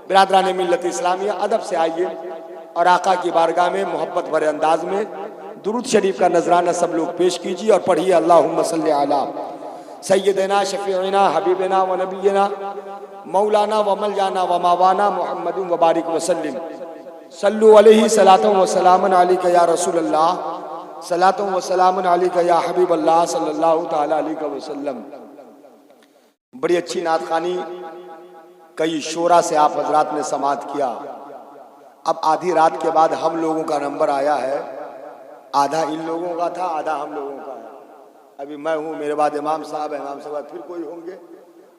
बिरादरान मिल्लत इस्लामिया, अदब से आइए और आका की बारगाह में मोहब्बत भरे अंदाज में दुरूद शरीफ का नजराना सब लोग पेश कीजिए और पढ़िए अल्लाहुम्मा सल्ली अला सय्यदना शफीअना हबीबना व नबीना मौलाना व मलजाना व मावाना मुहम्मदुन व बारिक वसल्लिम सल्लु अलैहि सलातुन व सलामुन अलैका या रसूल अल्लाह सलातुन व सलामुन अलैका या हबीब अल्लाह सल्लल्लाहु तआला अलैहि वसल्लम। बड़ी अच्छी नात खानी कई शोरा से आप हजरात ने समात किया। अब आधी रात के बाद हम लोगों का नंबर आया है, आधा इन लोगों का था, आधा हम लोगों का है। अभी मैं हूँ, मेरे बाद इमाम साहब है, इमाम साहब फिर कोई होंगे।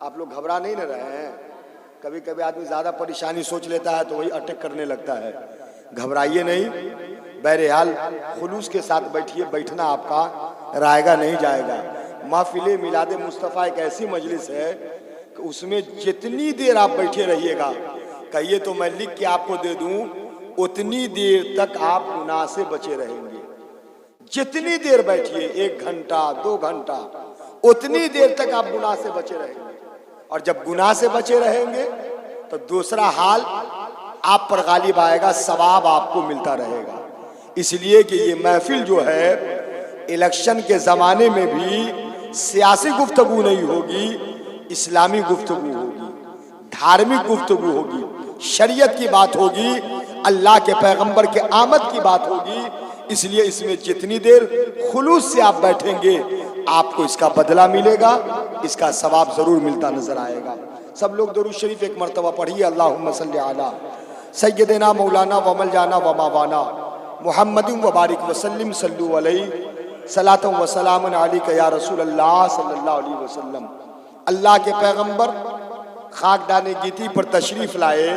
आप लोग घबरा नहीं न रहे हैं? कभी कभी आदमी ज़्यादा परेशानी सोच लेता है तो वही अटैक करने लगता है। घबराइए नहीं, बहरहाल खुलूस के साथ बैठिए, बैठना आपका रायगा नहीं जाएगा। महफिल मिलाद मुस्तफ़ा एक ऐसी मजलिस है कि उसमें जितनी देर आप बैठे रहिएगा, कहिए तो मैं लिख के आपको दे दूं, उतनी देर तक आप गुनाह से बचे रहेंगे। जितनी देर बैठिए, 1 घंटा 2 घंटा, उतनी देर तक आप गुनाह से बचे रहेंगे। और जब गुनाह से बचे रहेंगे तो दूसरा हाल आप पर गालिब आएगा, सवाब आपको मिलता रहेगा। इसलिए कि ये महफिल जो है, इलेक्शन के ज़माने में भी सियासी गुफ्तगू नहीं होगी, इस्लामी गुफ्तगू होगी, धार्मिक गुफ्तगू होगी, शरीयत की बात होगी, अल्लाह के पैगंबर के आमद की बात होगी। इसलिए इसमें जितनी देर खुलूस से आप बैठेंगे, आपको इसका बदला मिलेगा, इसका सवाब जरूर मिलता नजर आएगा। सब लोग दुरूद शरीफ एक मरतबा पढ़िए अल्लाहुम्मा सल्ली अला सय्यदना मौलाना व मलजाना व मावाना मुहम्मदुन व बारिक वसल्लिम सल्लु अलैहि सलातुन व सलामुन अलैका या रसूल अल्लाह सल्लल्लाहु अलैहि वसल्लम। अल्लाह के पैगंबर खाकदाने गीती पर तशरीफ लाए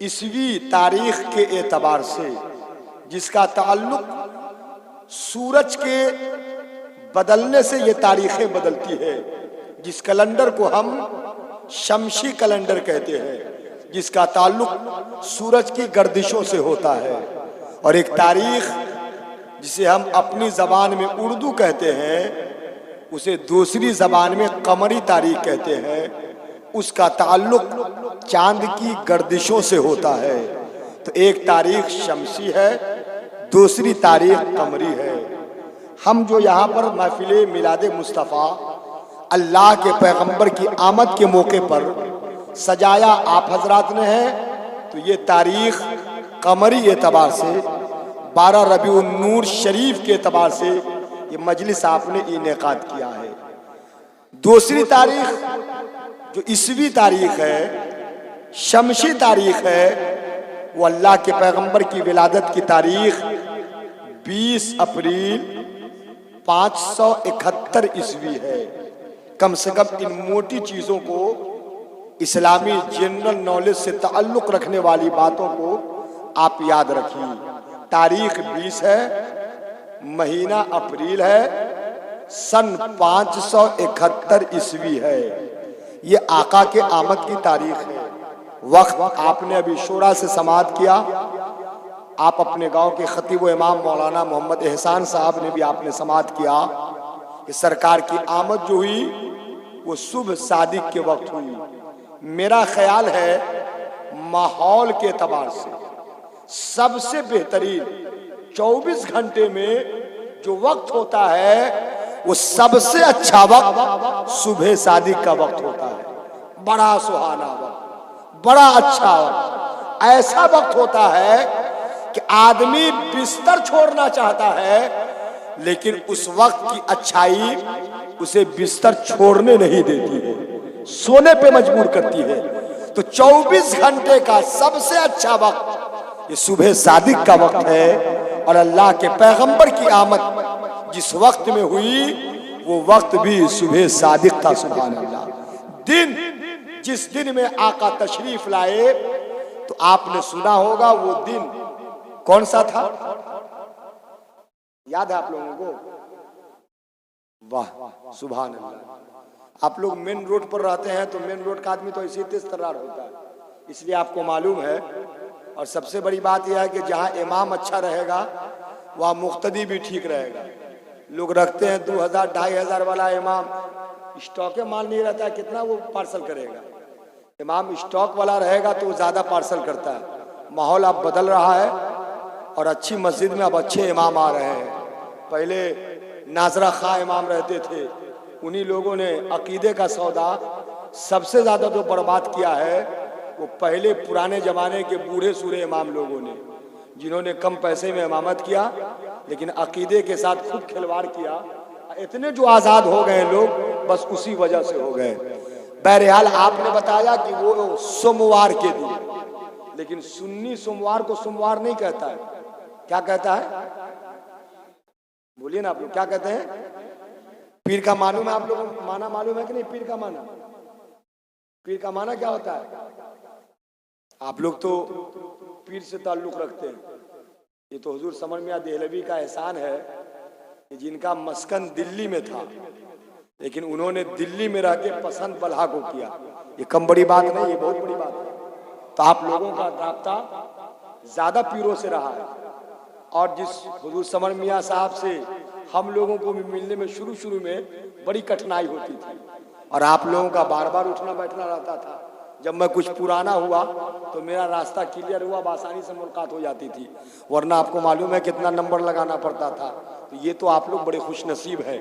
ईस्वी तारीख के एतबार से, जिसका ताल्लुक सूरज के बदलने से ये तारीखें बदलती है। जिस कैलेंडर को हम शमसी कैलेंडर कहते हैं, जिसका ताल्लुक सूरज की गर्दिशों से होता है। और एक तारीख जिसे हम अपनी ज़बान में उर्दू कहते हैं, उसे दूसरी ज़बान में कमरी तारीख कहते हैं। उसका ताल्लुक चांद की गर्दिशों से होता है। तो एक तारीख शमसी है, दूसरी तारीख कमरी है। हम जो यहाँ पर महफिल मिलाद मुस्तफ़ा अल्लाह के पैगंबर की आमद के मौके पर सजाया आप हजरात ने है, तो ये तारीख कमरी एतबार से 12 रबीउन नूर शरीफ के एतबार से ये मजलिस आपने इनेकाद किया है। दूसरी तारीख जो ईस्वी तारीख है, शमसी तारीख है, वो अल्लाह के पैगंबर की विलादत की तारीख 20 अप्रैल 571 ईस्वी है। कम से कम इन मोटी चीज़ों को, इस्लामी जनरल नॉलेज से ताल्लुक़ रखने वाली बातों को आप याद रखिए। तारीख 20 है, महीना अप्रैल है, सन 571 ईस्वी है। ये आका के आमद की तारीख है। वक्त आपने अभी शोरा से समात किया। आप अपने गांव के खतीब व इमाम मौलाना मोहम्मद एहसान साहब ने भी आपने समात किया कि सरकार की आमद जो हुई वो सुबह सादिक के वक्त हुई। मेरा ख्याल है माहौल के एतबार से सबसे बेहतरीन 24 घंटे में जो वक्त होता है, वो सबसे अच्छा वक्त सुबह सादिक का वक्त होता है। बड़ा सुहाना वक्त, बड़ा अच्छा वक्त, ऐसा वक्त होता है कि आदमी बिस्तर छोड़ना चाहता है, लेकिन उस वक्त की अच्छाई उसे बिस्तर छोड़ने नहीं देती है, सोने पे मजबूर करती है। तो 24 घंटे का सबसे अच्छा वक्त ये सुबह सादिक का वक्त है। और अल्लाह के पैगंबर की आमद जिस वक्त में हुई, वो वक्त भी सुबह सादिक था। सुभान अल्लाह। दिन जिस दिन में आका तशरीफ लाए, तो आपने सुना होगा वो दिन कौन सा था? याद है आप लोगों को? वाह, सुभान अल्लाह। आप लोग मेन रोड पर रहते हैं तो मेन रोड का आदमी तो ऐसे तेज तर्रार होता है, इसलिए आपको मालूम है। और सबसे बड़ी बात यह है कि जहां इमाम अच्छा रहेगा वहां मुक्तदी भी ठीक रहेगा। लोग रखते हैं 2000-2500 वाला इमाम, स्टॉके माल नहीं रहता है, कितना वो पार्सल करेगा। इमाम स्टॉक वाला रहेगा तो वो ज़्यादा पार्सल करता है। माहौल अब बदल रहा है और अच्छी मस्जिद में अब अच्छे इमाम आ रहे हैं। पहले नाजरा खा इमाम रहते थे, उन्हीं लोगों ने अकीदे का सौदा सबसे ज़्यादा जो बर्बाद किया है वो पहले पुराने ज़माने के बूढ़े सूढ़े इमाम लोगों ने, जिन्होंने कम पैसे में इमामत किया लेकिन अकीदे के साथ खूब खिलवाड़ किया। इतने जो आज़ाद हो गए लोग बस उसी वजह से हो गए। बहरहाल आपने बताया कि वो सोमवार के दिन, लेकिन सुन्नी सोमवार को सोमवार नहीं कहता है, क्या कहता है? बोलिए ना आप लोग, क्या कहते हैं? पीर का मालूम है आप लोगों को? माना मालूम है कि नहीं? पीर का माना, पीर का माना क्या होता है? आप लोग तो पीर से ताल्लुक रखते हैं। ये तो हुजूर समर मियां देहलवी का एहसान है कि जिनका मस्कन दिल्ली में था, लेकिन उन्होंने दिल्ली में रह के पसंद बल्हा को किया। ये कम बड़ी बात नहीं, ये बहुत बड़ी बात है। तो आप लोगों का राब्ता ज्यादा पीरों से रहा है, और जिस हुजूर समर मियां साहब से हम लोगों को भी मिलने में शुरू में बड़ी कठिनाई होती थी, और आप लोगों का बार बार उठना बैठना रहता था। जब मैं कुछ पुराना हुआ तो मेरा रास्ता क्लियर हुआ, आसानी से मुलाकात हो जाती थी, वरना आपको मालूम है कितना नंबर लगाना पड़ता था। तो ये तो आप लोग बड़े खुशनसीब हैं।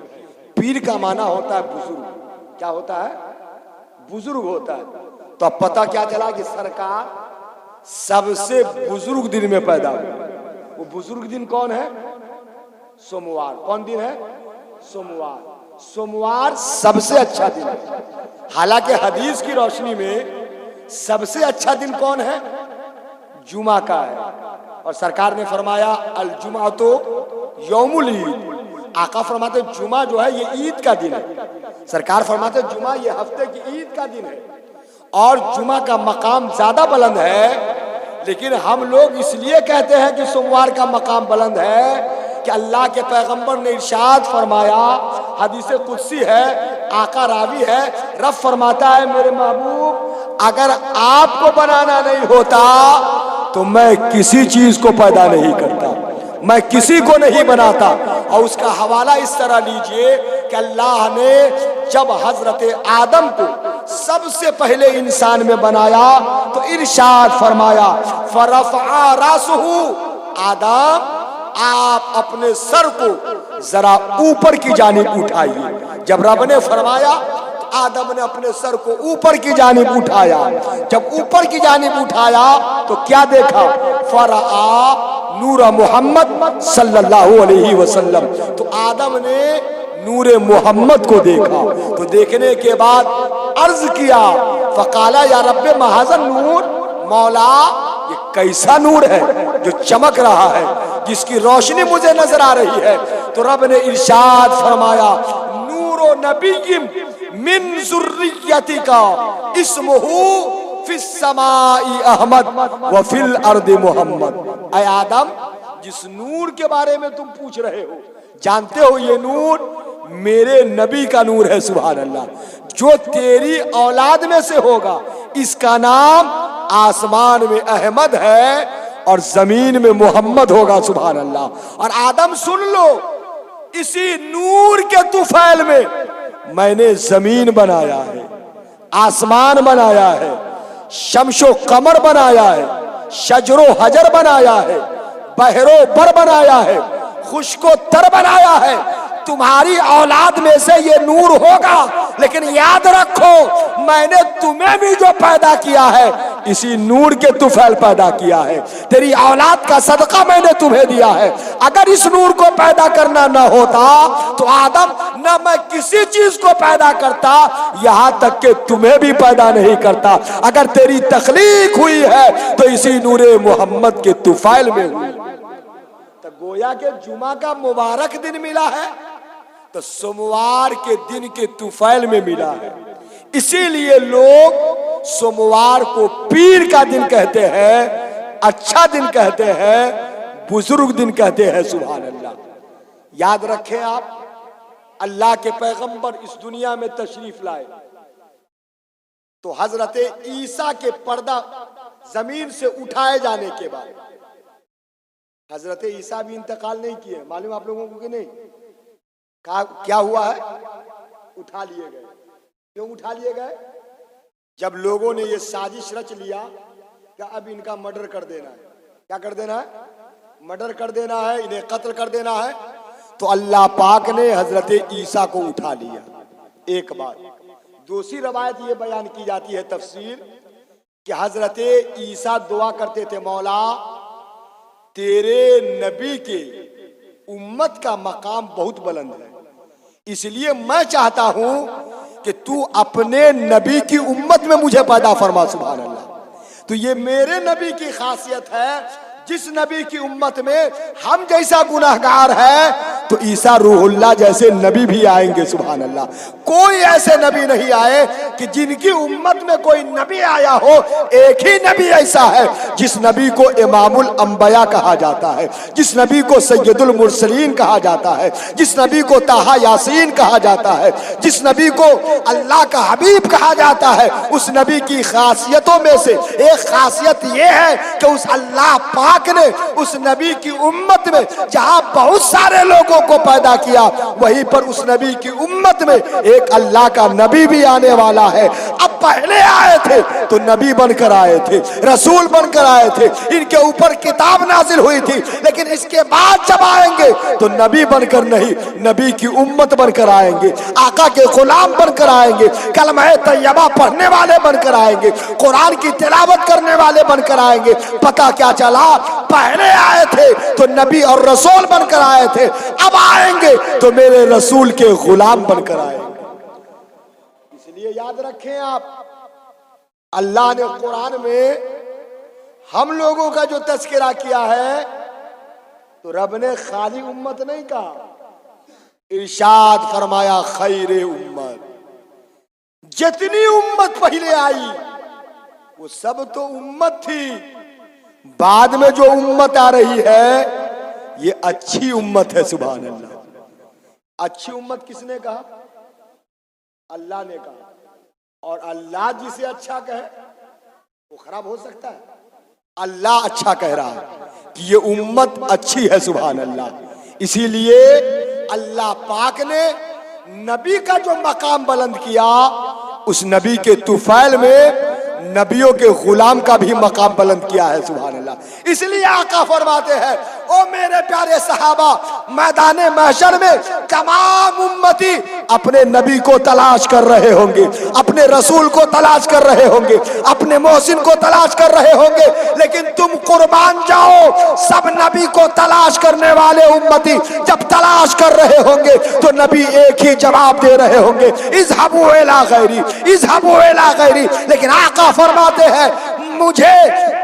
पीर का माना होता है बुजुर्ग। क्या होता है? बुजुर्ग होता है। तो अब पता क्या चला कि सरकार सबसे बुजुर्ग दिन में पैदा हुई। वो बुजुर्ग दिन कौन है? सोमवार। कौन दिन है? सोमवार। सोमवार सबसे अच्छा दिन है। हालांकि हदीस की रोशनी में सबसे अच्छा दिन कौन है? जुमा का है। और सरकार ने फरमाया अल जुमा तो यौमुल ईद। आका फरमाते जुमा जो है ये ईद का दिन है। सरकार फरमाते जुमा ये हफ्ते की ईद का दिन है, और जुमा का मकाम ज्यादा बुलंद है। लेकिन हम लोग इसलिए कहते हैं कि सोमवार का मकाम बुलंद है कि अल्लाह के पैगंबर ने इरशाद फरमाया, हदीस कुदसी है, आका रावी है, रब फरमाता है मेरे महबूब अगर आपको बनाना नहीं होता तो मैं किसी चीज को पैदा नहीं करता, मैं किसी को नहीं बनाता। और उसका हवाला इस तरह लीजिए कि अल्लाह ने जब हजरत आदम को सबसे पहले इंसान में बनाया तो इरशाद फरमाया फरफ़अ रासहु, आदम आप अपने सर को जरा ऊपर की जानिब उठाइए। जब रब ने फरमाया तो आदम ने अपने सर को ऊपर की जानिब उठाया। जब ऊपर की जानिब उठाया तो क्या देखा? फरआ नूर मोहम्मद सल्लल्लाहु अलैहि वसल्लम। तो आदम ने नूरे मोहम्मद को देखा। तो देखने के बाद अर्ज किया फकाला या रब्बे महाजन नूर, मौला ये कैसा नूर है जो चमक रहा है, जिसकी रोशनी मुझे नजर आ रही है। तो रब ने इरशाद फरमाया नूरो नबीय्यिम मिन ज़ुर्रिय्यतिका इस्मुहु फिस समाई अहमद व फिल अर्दि मोहम्मद। ऐ आदम, जिस नूर के बारे में तुम पूछ रहे हो, जानते हो ये नूर मेरे नबी का नूर है। सुभान अल्लाह। जो तेरी औलाद में से होगा इसका नाम आसमान में अहमद है और जमीन में मोहम्मद होगा। सुभान अल्लाह। और आदम सुन लो, इसी नूर के तुफैल में मैंने जमीन बनाया है, आसमान बनाया है, शमशो कमर बनाया है, शजरो हजर बनाया है, बहरो बर बनाया है, खुशको तर बनाया है। तुम्हारी औलाद में से ये नूर होगा, लेकिन याद रखो मैंने तुम्हें भी जो पैदा किया है इसी नूर के तुफैल पैदा किया है। तेरी औलाद का सदका मैंने तुम्हें दिया है। अगर इस नूर को पैदा करना न होता तो आदम न मैं किसी चीज को पैदा करता, यहां तक कि तुम्हें भी पैदा नहीं करता। अगर तेरी तख्लीक हुई है तो इसी नूरे मोहम्मद के तुफैल में हुई। तो गोया के जुमा का मुबारक दिन मिला है तो सोमवार के दिन के तुफैल में मिला है। इसीलिए लोग सोमवार को पीर का दिन कहते हैं, अच्छा दिन कहते हैं, बुजुर्ग दिन कहते हैं। सुभान अल्लाह। याद रखें आप, अल्लाह के पैगंबर इस दुनिया में तशरीफ लाए तो हजरत ईसा के पर्दा जमीन से उठाए जाने के बाद हजरत ईसा भी इंतकाल नहीं किए। मालूम आप लोगों को कि नहीं? क्या हुआ है? उठा लिए गए। क्यों उठा लिए गए? जब लोगों ने ये साजिश रच लिया कि अब इनका मर्डर कर देना है, क्या कर देना है, मर्डर कर देना है, इन्हें कत्ल कर देना है, तो अल्लाह पाक ने हजरत ईसा को उठा लिया। एक बात। दूसरी रवायत ये बयान की जाती है तफसीर कि हजरत ईसा दुआ करते थे, मौला तेरे नबी के उम्मत का मकाम बहुत बुलंद है, इसलिए मैं चाहता हूं कि तू अपने नबी की उम्मत में मुझे पैदा फरमा। सुभान अल्लाह। तो ये मेरे नबी की खासियत है, जिस नबी की उम्मत में हम जैसा गुनाहगार है तो ईसा रूहुल्लाह जैसे नबी भी आएंगे। सुभान अल्लाह। कोई ऐसे नबी नहीं आए कि जिनकी उम्मत में कोई नबी आया हो। एक ही नबी ऐसा है जिस नबी को इमामुल अंबिया कहा जाता है, जिस नबी को सैयदुल मुरसलीन कहा जाता है, जिस नबी को ताहा यासीन कहा जाता है, जिस नबी को अल्लाह का हबीब कहा जाता है। उस नबी की खासियतों में से एक खासियत यह है कि उस अल्लाह पाक ने उस नबी की उम्मत में जहां बहुत सारे लोगों को पैदा किया, वहीं पर उस नबी की उम्मत में एक अल्लाह का नबी भी आने वाला है। अब पहले आए थे तो नबी बनकर आए थे, रसूल बनकर आए थे, इनके ऊपर किताब नाजिल हुई थी, लेकिन इसके बाद जब आएंगे तो नबी बनकर नहीं, नबी की उम्मत बनकर आएंगे, आका के गुलाम बनकर आएंगे, कलमा तैयबा पढ़ने वाले बनकर आएंगे, कुरान की तिलावत करने वाले बनकर आएंगे। पता क्या चला, पहले आए थे तो नबी और रसूल बनकर आए थे, अब आएंगे तो मेरे रसूल के गुलाम बनकर आएंगे। इसलिए याद रखें आप, अल्लाह ने कुरान में हम लोगों का जो तस्करा किया है तो रब ने खाली उम्मत नहीं कहा, इरशाद फरमाया खैरे उम्मत। जितनी उम्मत पहले आई वो सब तो उम्मत थी, बाद में जो उम्मत आ रही है ये अच्छी उम्मत है। सुभान अल्लाह। अच्छी उम्मत किसने कहा? अल्लाह ने कहा। और अल्लाह जिसे अच्छा कहे वो खराब हो सकता है? अल्लाह अच्छा कह रहा है कि ये उम्मत अच्छी है। सुभान अल्लाह। इसीलिए अल्लाह पाक ने नबी का जो मकाम बुलंद किया, उस नबी के तुफैल में नबियों के गुलाम का भी मकाम बुलंद किया है। सुभान अल्लाह। इसलिए आका फरमाते हैं, ओ मेरे प्यारे सहाबा, मैदान महशर में तमाम उम्मती अपने नबी को तलाश कर रहे होंगे, अपने रसूल को तलाश कर रहे होंगे, अपने मोहसिन को तलाश कर रहे होंगे, लेकिन तुम कुर्बान जाओ, सब नबी को तलाश करने वाले उम्मती जब तलाश कर रहे होंगे तो नबी एक ही जवाब दे रहे होंगे, इज़हबू इला गैरी, इज़हबू इला गैरी। लेकिन आका फरमाते हैं, मुझे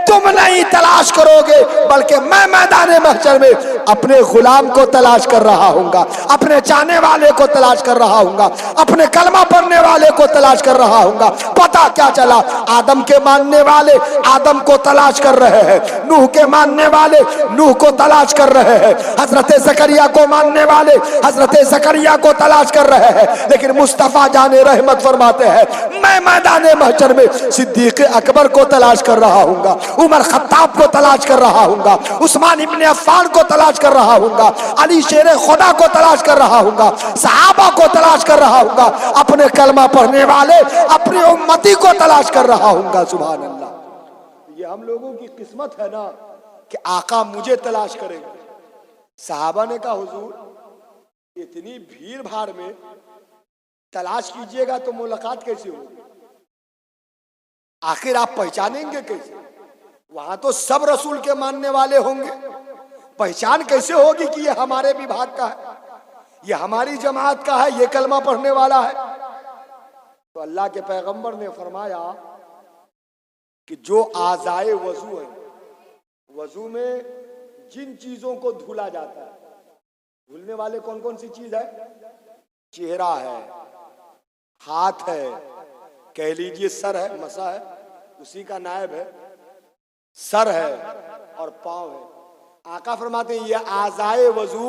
तुम नहीं तलाश करोगे, बल्कि मैं मैदान महशर में अपने गुलाम को तलाश कर रहा हूँगा, अपने चाहने वाले को तलाश कर रहा हूँगा, अपने कलमा पढ़ने वाले को तलाश कर रहा हूँगा। पता क्या चला, आदम के मानने वाले आदम को तलाश कर रहे हैं, नूह के मानने वाले नूह को तलाश कर रहे हैं, हजरत ज़करिया को मानने वाले हजरत ज़करिया को तलाश कर रहे हैं। लेकिन मुस्तफ़ा जाने रहमत फरमाते हैं, मैं मैदान महशर में सिद्दीक़ अकबर को तलाश कर रहा हूँगा, उमर खत्ताब को तलाश कर रहा हूँगा, उस्मान इब्ने अफ़्फ़ान को तलाश कर रहा हूँगा, अली शेर खुदा को तलाश कर रहा हूँगा, सहाबा को तलाश कर रहा हूँगा, अपने कलमा पढ़ने वाले अपनी उम्मती को तलाश कर रहा हूँगा। सुभान अल्लाह। ये हम लोगों की किस्मत है ना कि आका मुझे तलाश करेंगे। सहाबा ने कहा, हुजूर इतनी भीड़ भाड़ में तलाश कीजिएगा तो मुलाकात कैसे होगी? आखिर आप पहचानेंगे कैसे? वहां तो सब रसूल के मानने वाले होंगे, पहचान कैसे होगी कि ये हमारे विभाग का है, ये हमारी जमात का है, ये कलमा पढ़ने वाला है? तो अल्लाह के पैगंबर ने फरमाया कि जो आज़ाए वजू है, वजू में जिन चीजों को धुला जाता है, धुलने वाले कौन कौन सी चीज है? चेहरा है, हाथ है, कह लीजिए सर है, मसा है, उसी का नायब है, सर है और पांव है। आका फरमाते हैं, ये आज़ाए वजू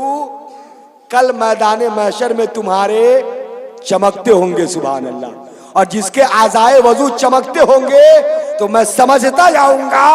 कल मैदान महशर में तुम्हारे चमकते होंगे। सुभान अल्लाह। और जिसके आज़ाए वजू चमकते होंगे तो मैं समझता जाऊंगा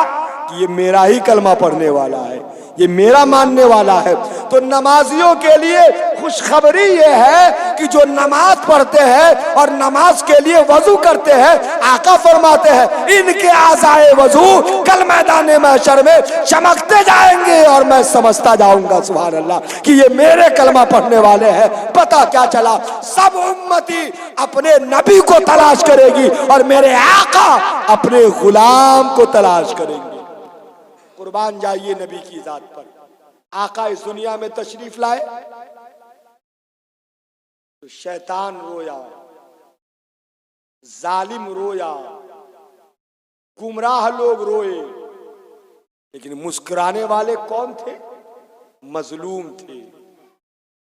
कि ये मेरा ही कलमा पढ़ने वाला है, ये मेरा मानने वाला है। तो नमाजियों के लिए खुशखबरी ये है कि जो नमाज पढ़ते हैं और नमाज के लिए वजू करते हैं, आका फरमाते हैं इनके आज़ाए वजू कल मैदान महशर में चमकते जाएंगे और मैं समझता जाऊंगा सुभान अल्लाह कि ये मेरे कलमा पढ़ने वाले हैं। पता क्या चला, सब उम्मती अपने नबी को तलाश करेगी और मेरे आका अपने गुलाम को तलाश करेंगे। कुर्बान जाइए नबी की जात पर। आका इस दुनिया में तशरीफ लाए तो शैतान रोया, जालिम रोया, गुमराह लोग रोए, लेकिन मुस्कुराने वाले कौन थे? मजलूम थे।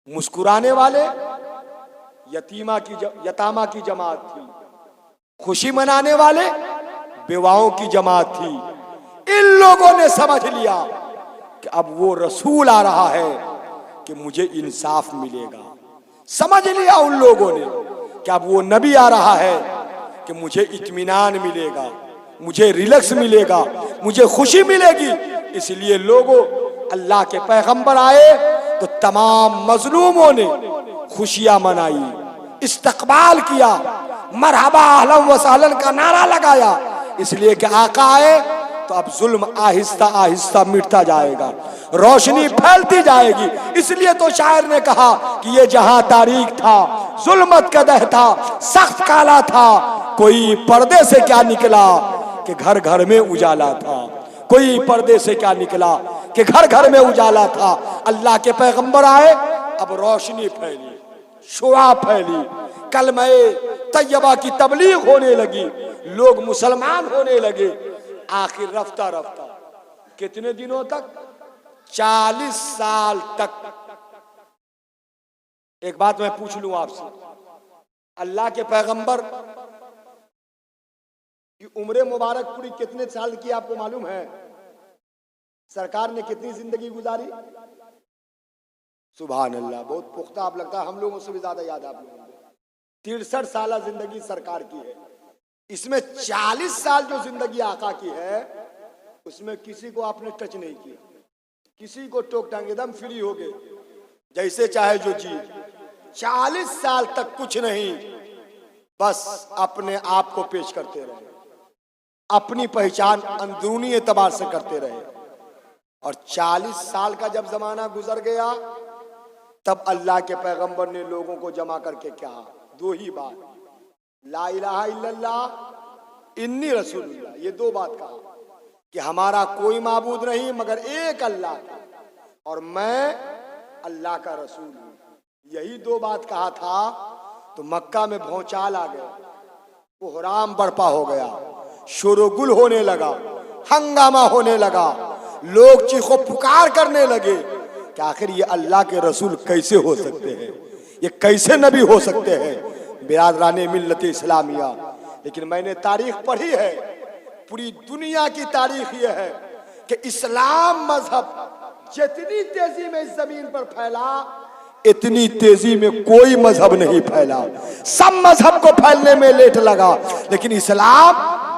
मुस्कुराने वाले यतामा की जमात थी। खुशी मनाने वाले बेवाओं की जमात थी। इन लोगों ने समझ लिया कि अब वो रसूल आ रहा है कि मुझे इंसाफ मिलेगा। समझ लिया उन लोगों ने कि अब वो नबी आ रहा है कि मुझे इत्मीनान मिलेगा, मुझे रिलैक्स मिलेगा, मुझे खुशी मिलेगी। इसलिए लोगों, अल्लाह के पैगंबर आए तो तमाम मजलूमों ने खुशियां मनाई, इस्तकबाल किया, मरहबा अहलन व सहलन का नारा लगाया। इसलिए कि आका आए तो अब जुल्म आहिस्ता आहिस्ता मिटता जाएगा, रोशनी फैलती जाएगी। इसलिए तो शायर ने कहा कि ये जहां तारीख था, जुल्मत का दह था, सख्त काला था, कोई पर्दे से क्या निकला कि घर घर में उजाला था। कोई पर्दे से क्या निकला कि घर घर में उजाला था। अल्लाह के पैगंबर आए, अब रोशनी फैली, शुआ फैली, कलमे तैयबा की तबलीग होने लगी, लोग मुसलमान होने लगे। आखिर रफ्ता रफ्ता कितने दिनों तक? 40 साल तक। एक बात मैं पूछ लूं आपसे, अल्लाह के पैगंबर की उम्र मुबारक पूरी कितने साल की आपको मालूम है? सरकार ने कितनी जिंदगी गुजारी? सुभान अल्लाह, बहुत पुख्ता आप लगता है, हम लोगों से भी ज्यादा याद आप लोगों को। 63 साल जिंदगी सरकार की है। इसमें 40 साल जो जिंदगी आका की है उसमें किसी को आपने टच नहीं किया, किसी को टोक टांग, एकदम फ्री हो गए, जैसे चाहे जो जी। 40 साल तक कुछ नहीं, बस अपने आप को पेश करते रहे, अपनी पहचान अंदरूनी एतबार से करते रहे। और 40 साल का जब जमाना गुजर गया तब अल्लाह के पैगंबर ने लोगों को जमा करके कहा दो ही बात, ला इलाहा इल्लल्लाह इन्नी रसूलुल्लाह। ये दो बात कहा कि हमारा कोई माबूद नहीं मगर एक अल्लाह का और मैं अल्लाह का रसूल हूं। यही दो बात कहा था तो मक्का में भौचाल आ गया, कोहराम बर्पा हो गया, शोरगुल होने लगा, हंगामा होने लगा, लोग चीखो पुकार करने लगे कि आखिर ये अल्लाह के रसूल कैसे हो सकते हैं, ये कैसे नबी हो सकते हैं। बिरादराने मिल्लत इस्लामिया, लेकिन मैंने तारीख पढ़ी है, पूरी दुनिया की तारीख ये है कि इस्लाम मजहब जितनी तेजी में इस जमीन पर फैला इतनी तेजी में कोई मजहब नहीं फैला। सब मजहब को फैलने में लेट लगा, लेकिन इस्लाम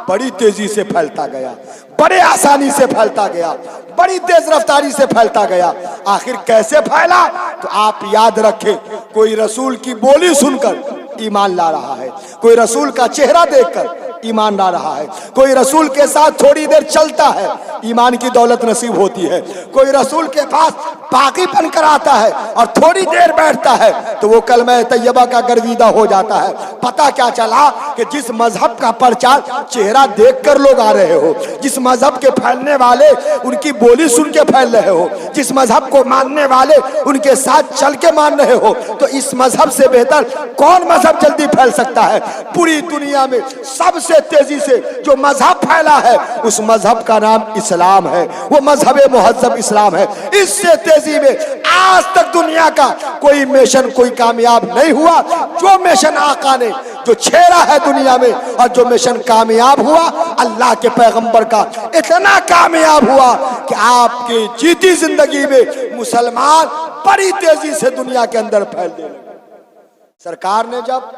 बड़ी तेजी से फैलता गया, बड़े आसानी से फैलता गया, बड़ी तेज रफ्तारी से फैलता गया। आखिर कैसे फैला? तो आप याद रखें, कोई रसूल की बोली सुनकर ईमान ला रहा है, कोई रसूल का चेहरा देखकर ईमान ला रहा है, कोई रसूल के साथ थोड़ी देर चलता है ईमान की दौलत नसीब होती है, कोई रसूल के पास बाकी बनकर आता है और थोड़ी देर बैठता है तो वो कलमा तैयबा का गर्विदा हो जाता है। पता क्या चला कि जिस मजहब का प्रचार चेहरा देखकर लोग आ रहे हो, जिस मजहब के फैलने वाले उनकी बोली सुन के फैल रहे हो, जिस मजहब को मानने वाले उनके साथ चल के मान रहे हो, तो इस मजहब से बेहतर कौन मजहब जल्दी फैल सकता है? पूरी दुनिया में सबसे तेजी से जो मजहब फैला है उस मजहब का नाम इस्लाम है, वो मजहब मुहज्जब इस्लाम है। इससे तेजी में आज तक दुनिया का कोई मिशन कोई कामयाब नहीं हुआ। जो मिशन आका ने जो छेड़ा है दुनिया में और जो मिशन कामयाब हुआ अल्लाह के पैगंबर का, इतना कामयाब हुआ कि आपके जीती जिंदगी में मुसलमान बड़ी तेजी से दुनिया के अंदर फैल गए। सरकार ने जब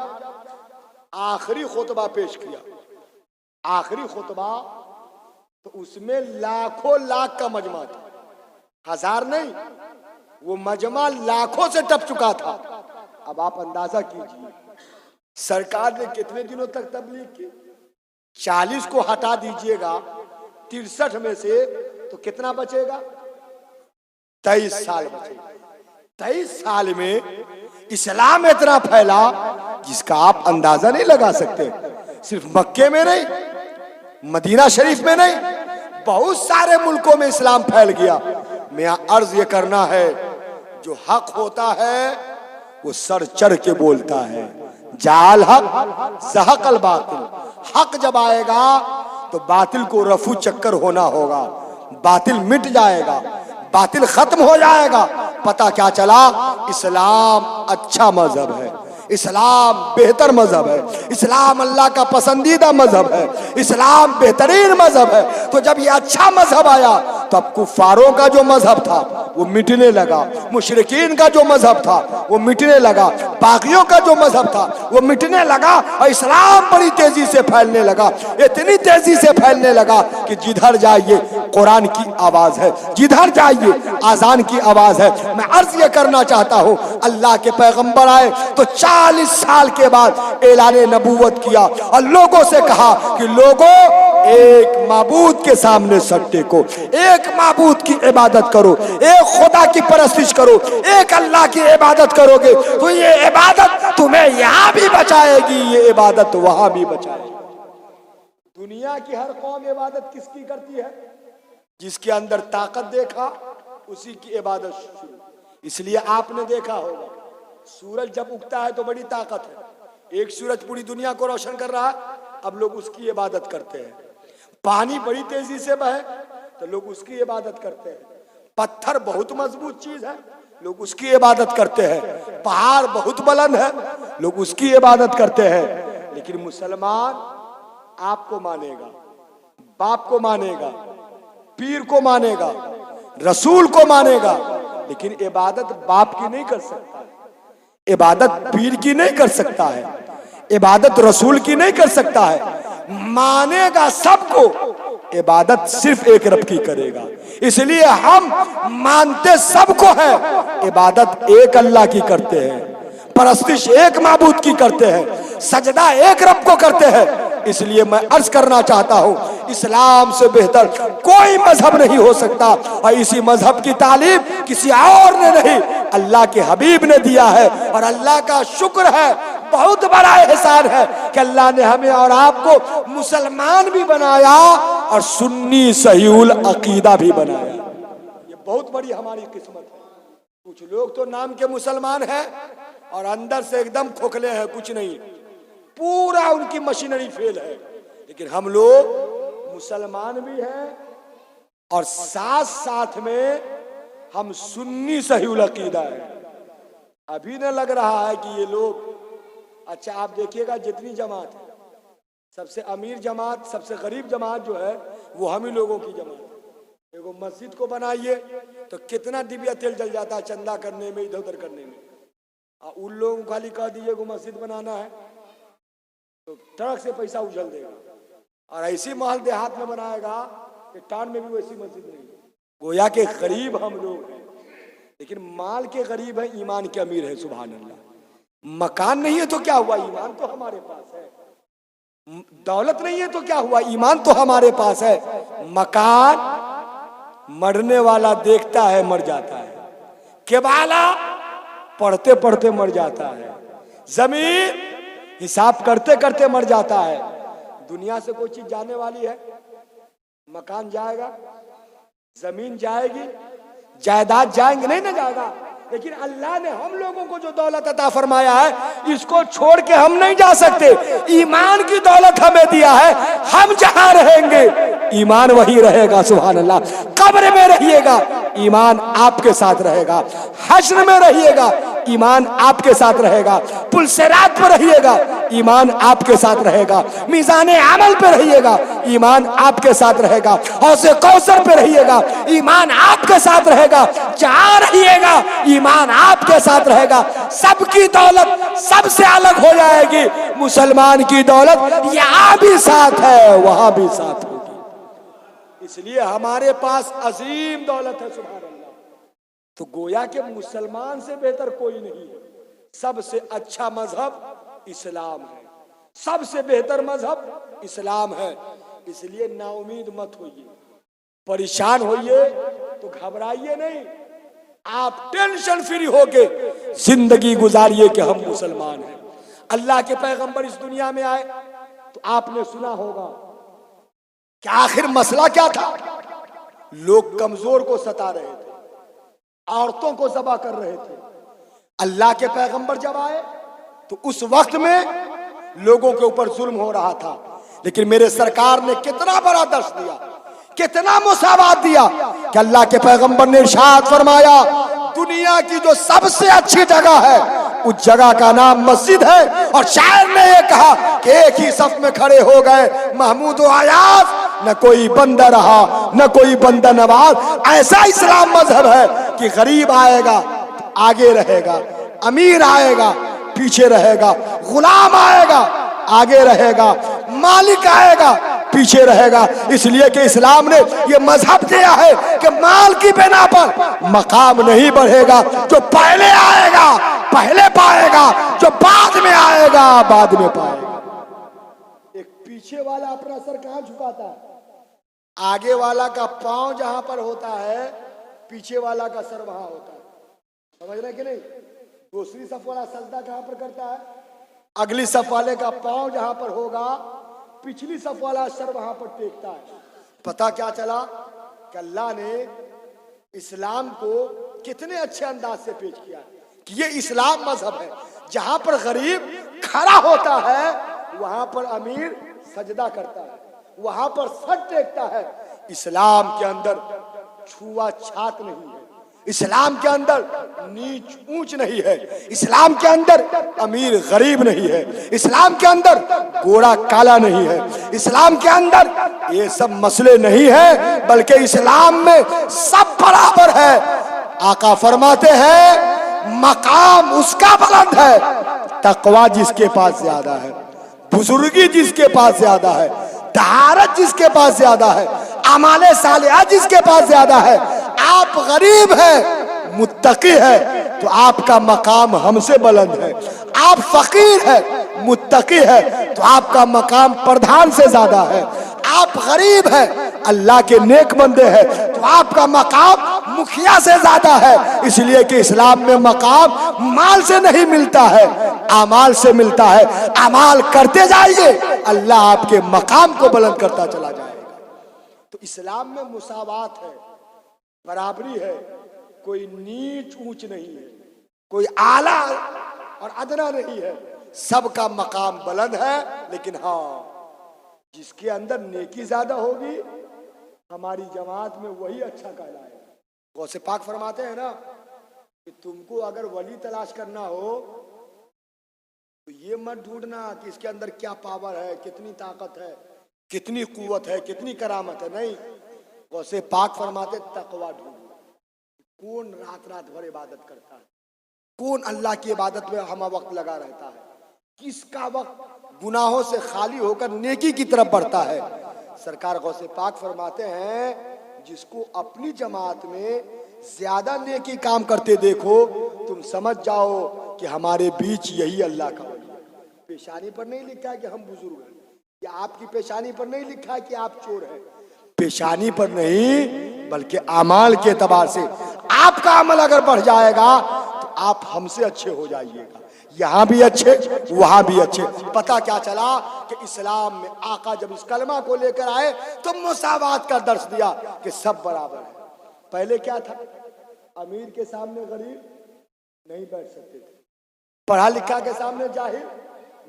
आखिरी खुतबा पेश किया, आखिरी खुतबा, तो उसमें लाखों लाख का मजमा था, हजार नहीं, वो मजमा लाखों से टप चुका था। अब आप अंदाजा कीजिए सरकार ने कितने दिनों तक तबलीग की। 40 को हटा दीजिएगा 63 में से तो कितना बचेगा? 23 साल बचेगा। 23 साल में इस्लाम इतना फैला जिसका आप अंदाजा नहीं लगा सकते। सिर्फ मक्के में नहीं, मदीना शरीफ में नहीं, बहुत सारे मुल्कों में इस्लाम फैल गया। मैं अर्ज ये करना है, जो हक होता है वो सर चढ़ के बोलता है। जाल हक ज़हक़ल बातिल। हक जब आएगा तो बातिल को रफू चक्कर होना होगा, बातिल मिट जाएगा, बातिल खत्म हो जाएगा। पता क्या चला? इस्लाम अच्छा मजहब है, इस्लाम बेहतर मजहब है, इस्लाम अल्लाह का पसंदीदा मजहब है, इस्लाम बेहतरीन मजहब है। तो जब ये अच्छा मजहब आया तो अब कुफारों का जो मजहब था वो मिटने लगा, मुशरिकीन का जो मजहब था वो मिटने लगा, बागियों का जो मजहब था वो मिटने लगा और इस्लाम बड़ी तेजी से फैलने लगा। इतनी तेजी से फैलने लगा कि जिधर जाइए कुरान की आवाज है, जिधर जाइए आजान की आवाज है। मैं अर्ज ये करना चाहता हूँ, अल्लाह के पैगंबर आए तो 40 साल के बाद ऐलाने नबूवत किया और लोगों से कहा कि लोगों, एक माबूद के सामने सर टेको, एक माबूद की इबादत करो, एक खुदा की परस्तिश करो, एक अल्लाह की इबादत करोगे तो ये इबादत तुम्हें यहाँ भी बचाएगी, ये इबादत वहां भी बचाएगी। दुनिया की हर कौम इबादत किसकी करती है? जिसके अंदर ताकत देखा उसी की इबादत शुरू। इसलिए आपने देखा होगा सूरज जब उगता है तो बड़ी ताकत है, एक सूरज पूरी दुनिया को रोशन कर रहा है, अब लोग उसकी इबादत करते हैं। पानी बड़ी तेजी से बहे तो लोग उसकी इबादत करते हैं। पत्थर बहुत मजबूत चीज है, लोग उसकी इबादत करते हैं। पहाड़ बहुत बुलंद है, लोग उसकी इबादत करते हैं। लेकिन मुसलमान आपको मानेगा, बाप को मानेगा, पीर को मानेगा, रसूल को मानेगा, लेकिन इबादत बाप की नहीं कर सकता, इबादत पीर की नहीं कर सकता है, इबादत रसूल की नहीं कर सकता है। मानेगा सबको, इबादत सिर्फ एक रब की करेगा। इसलिए हम मानते सबको है, इबादत एक अल्लाह की करते हैं, परस्तिश एक माबूद की करते हैं, सजदा एक रब को करते हैं। इसलिए मैं अर्ज करना चाहता हूँ, इस्लाम से बेहतर कोई मजहब नहीं हो सकता और इसी मजहब की तालीम किसी और ने नहीं, अल्लाह के हबीब ने दिया है। और अल्लाह का शुक्र है, बहुत बड़ा एहसान है कि अल्लाह ने हमें और आपको मुसलमान भी बनाया और सुन्नी सहीउल अकीदा भी बनाया। ये बहुत बड़ी हमारी किस्मत है। कुछ लोग तो नाम के मुसलमान हैं और अंदर से एकदम खोखले हैं, कुछ नहीं, पूरा उनकी मशीनरी फेल है। लेकिन हम लोग मुसलमान भी हैं और साथ साथ में हम सुन्नी सहीउल अकीदा है। अभी न लग रहा है कि ये लोग, अच्छा आप देखिएगा जितनी जमात है, सबसे अमीर जमात, सबसे गरीब जमात जो है वो हम ही लोगों की जमात है। एगो मस्जिद को बनाइए तो कितना डिबिया तेल जल जाता है चंदा करने में, इधर उधर करने में। उन लोगों को खाली कह दीजिए को मस्जिद बनाना है तो ट्रक से पैसा उछल देगा, और ऐसी महल देहात में बनाएगा कि टाउन में भी वैसी मस्जिद नहीं है। गोया के गरीब हम लोग हैं, लेकिन माल के गरीब है, ईमान के अमीर है। सुभान अल्लाह। मकान नहीं है तो क्या हुआ, ईमान तो हमारे पास है। दौलत नहीं है तो क्या हुआ, ईमान तो हमारे पास है। मकान मरने वाला देखता है मर जाता है, केबाला पढ़ते पढ़ते मर जाता है, जमीन हिसाब करते करते मर जाता है। दुनिया से कोई चीज जाने वाली है? मकान जाएगा, जमीन जाएगी, जायदाद जाएंगे, नहीं ना जाएगा। लेकिन अल्लाह ने हम लोगों को जो दौलत अता फरमाया है, इसको छोड़ के हम नहीं जा सकते। ईमान की दौलत हमें दिया है, हम जहां रहेंगे ईमान वही रहेगा। सुभान अल्लाह। कब्र में रहिएगा, ईमान आपके साथ रहेगा। हश्र में रहिएगा, ईमान आपके साथ रहेगा। पुल सिरात पर रहिएगा, ईमान आपके साथ रहेगा। मीज़ाने अमल पे रहिएगा, ईमान आपके साथ रहेगा। हौज़े कौसर पे रहिएगा, ईमान आपके साथ रहेगा। जहां रहिएगा ईमान आपके साथ रहेगा। सबकी दौलत सबसे अलग हो जाएगी, मुसलमान की दौलत यहाँ भी साथ है, वहां भी साथ होगी। इसलिए हमारे पास अजीम दौलत है। सुभान अल्लाह। तो गोया के मुसलमान से बेहतर कोई नहीं है। सबसे अच्छा मजहब इस्लाम है, सबसे बेहतर मजहब इस्लाम है। इसलिए नाउमीद मत होइए, परेशान होइए तो घबराइए नहीं, आप टेंशन फ्री होके जिंदगी गुजारिए कि हम मुसलमान हैं। अल्लाह के पैगंबर इस दुनिया में आए तो आपने सुना होगा कि आखिर मसला क्या था। लोग कमजोर को सता रहे थे, औरतों को ज़बह कर रहे थे। अल्लाह के पैगंबर जब आए तो उस वक्त में लोगों के ऊपर जुल्म हो रहा था, लेकिन मेरे सरकार ने कितना बड़ा दर्श दिया, कितना मुसावात दिया कि अल्लाह के पैगंबर ने इरशाद फरमाया, दुनिया की जो सबसे अच्छी जगह है उस जगह का नाम मस्जिद है। और शायर ने ये कहा कि एक ही सफ में खड़े हो गए महमूद व अयाज, न कोई बंदा रहा न कोई बंदा नवाज। ऐसा इस्लाम मजहब है कि गरीब आएगा तो आगे रहेगा, अमीर आएगा पीछे रहेगा, गुलाम आएगा आगे रहेगा, मालिक आएगा पीछे रहेगा। इसलिए कि इस्लाम ने यह मजहब दिया है कि माल की बिना पर मकाम नहीं बढ़ेगा। जो पहले आएगा पहले पाएगा, जो बाद में आएगा बाद में पाएगा। एक पीछे वाला अपना सर कहां झुकाता है? आगे वाला का पांव जहां पर होता है, पीछे वाला का सर वहां होता है। समझ रहे कि नहीं? दूसरी सफ वाला सजदा कहां पर करता है? अगली सफ वाले का पांव जहां पर होगा, पिछली सफ वाला सर वहां पर टेकता है। पता क्या चला कि अल्लाह ने इस्लाम को कितने अच्छे अंदाज से पेश किया कि ये इस्लाम मजहब है जहां पर गरीब खड़ा होता है वहां पर अमीर सजदा करता है, वहां पर सर टेकता है। इस्लाम के अंदर छुआछात नहीं है, इस्लाम के अंदर नीच ऊंच नहीं है, इस्लाम के अंदर अमीर गरीब नहीं है, इस्लाम के अंदर गोरा काला नहीं है, इस्लाम के अंदर ये सब मसले नहीं है, बल्कि इस्लाम में सब बराबर है। आका फरमाते हैं मकाम उसका बुलंद है, तकवा जिसके पास ज्यादा है, बुजुर्गी जिसके पास ज्यादा है, तहारत जिसके पास ज्यादा है, अमाले सालिहा जिसके पास ज्यादा है। आप गरीब हैं, मुत्तकी है तो आपका मकाम हमसे बुलंद है। आप फकीर है, मुत्तकी है तो आपका मकाम प्रधान से ज्यादा है। आप गरीब हैं, अल्लाह के नेक बंदे हैं तो आपका मकाम मुखिया से ज्यादा है। इसलिए कि इस्लाम में मकाम माल से नहीं मिलता है, अमाल से मिलता है। अमाल करते जाइए, अल्लाह आपके मकाम को बुलंद करता चला जाएगा। तो इस्लाम में मुसावात है, बराबरी है, कोई नीच ऊंच नहीं है, कोई आला और अदना नहीं है, सबका मकाम बुलंद है। लेकिन हाँ, जिसके अंदर नेकी ज्यादा होगी हमारी जमात में वही अच्छा कहलाएगा। गौसे पाक फरमाते हैं ना कि तुमको अगर वली तलाश करना हो तो ये मत ढूंढना कि इसके अंदर क्या पावर है, कितनी ताकत है, कितनी कुव्वत है, कितनी करामत है। नहीं, गौसे पाक फरमाते तकवा ढूंढो। कौन रात रात भर इबादत करता है, कौन अल्लाह की इबादत में हम वक्त लगा रहता है, किसका वक्त गुनाहों से खाली होकर नेकी की तरफ बढ़ता है। सरकार गौसे पाक फरमाते हैं जिसको अपनी जमात में ज्यादा नेकी काम करते देखो तुम समझ जाओ कि हमारे बीच यही अल्लाह का वली है। पेशानी पर नहीं लिखा है कि हम बुजुर्ग हैं, या आपकी पेशानी पर नहीं लिखा है कि आप चोर हैं। पेशानी पर नहीं बल्कि अमाल के एतबार से आपका अमल अगर बढ़ जाएगा तो आप हमसे अच्छे हो जाइएगा, यहाँ भी अच्छे वहां भी अच्छे। पता क्या चला कि इस्लाम में आका जब इस कलमा को लेकर आए तो मुसावात का दर्श दिया कि सब बराबर है। पहले क्या था, अमीर के सामने गरीब नहीं बैठ सकते थे, पढ़ा लिखा के सामने जाहिल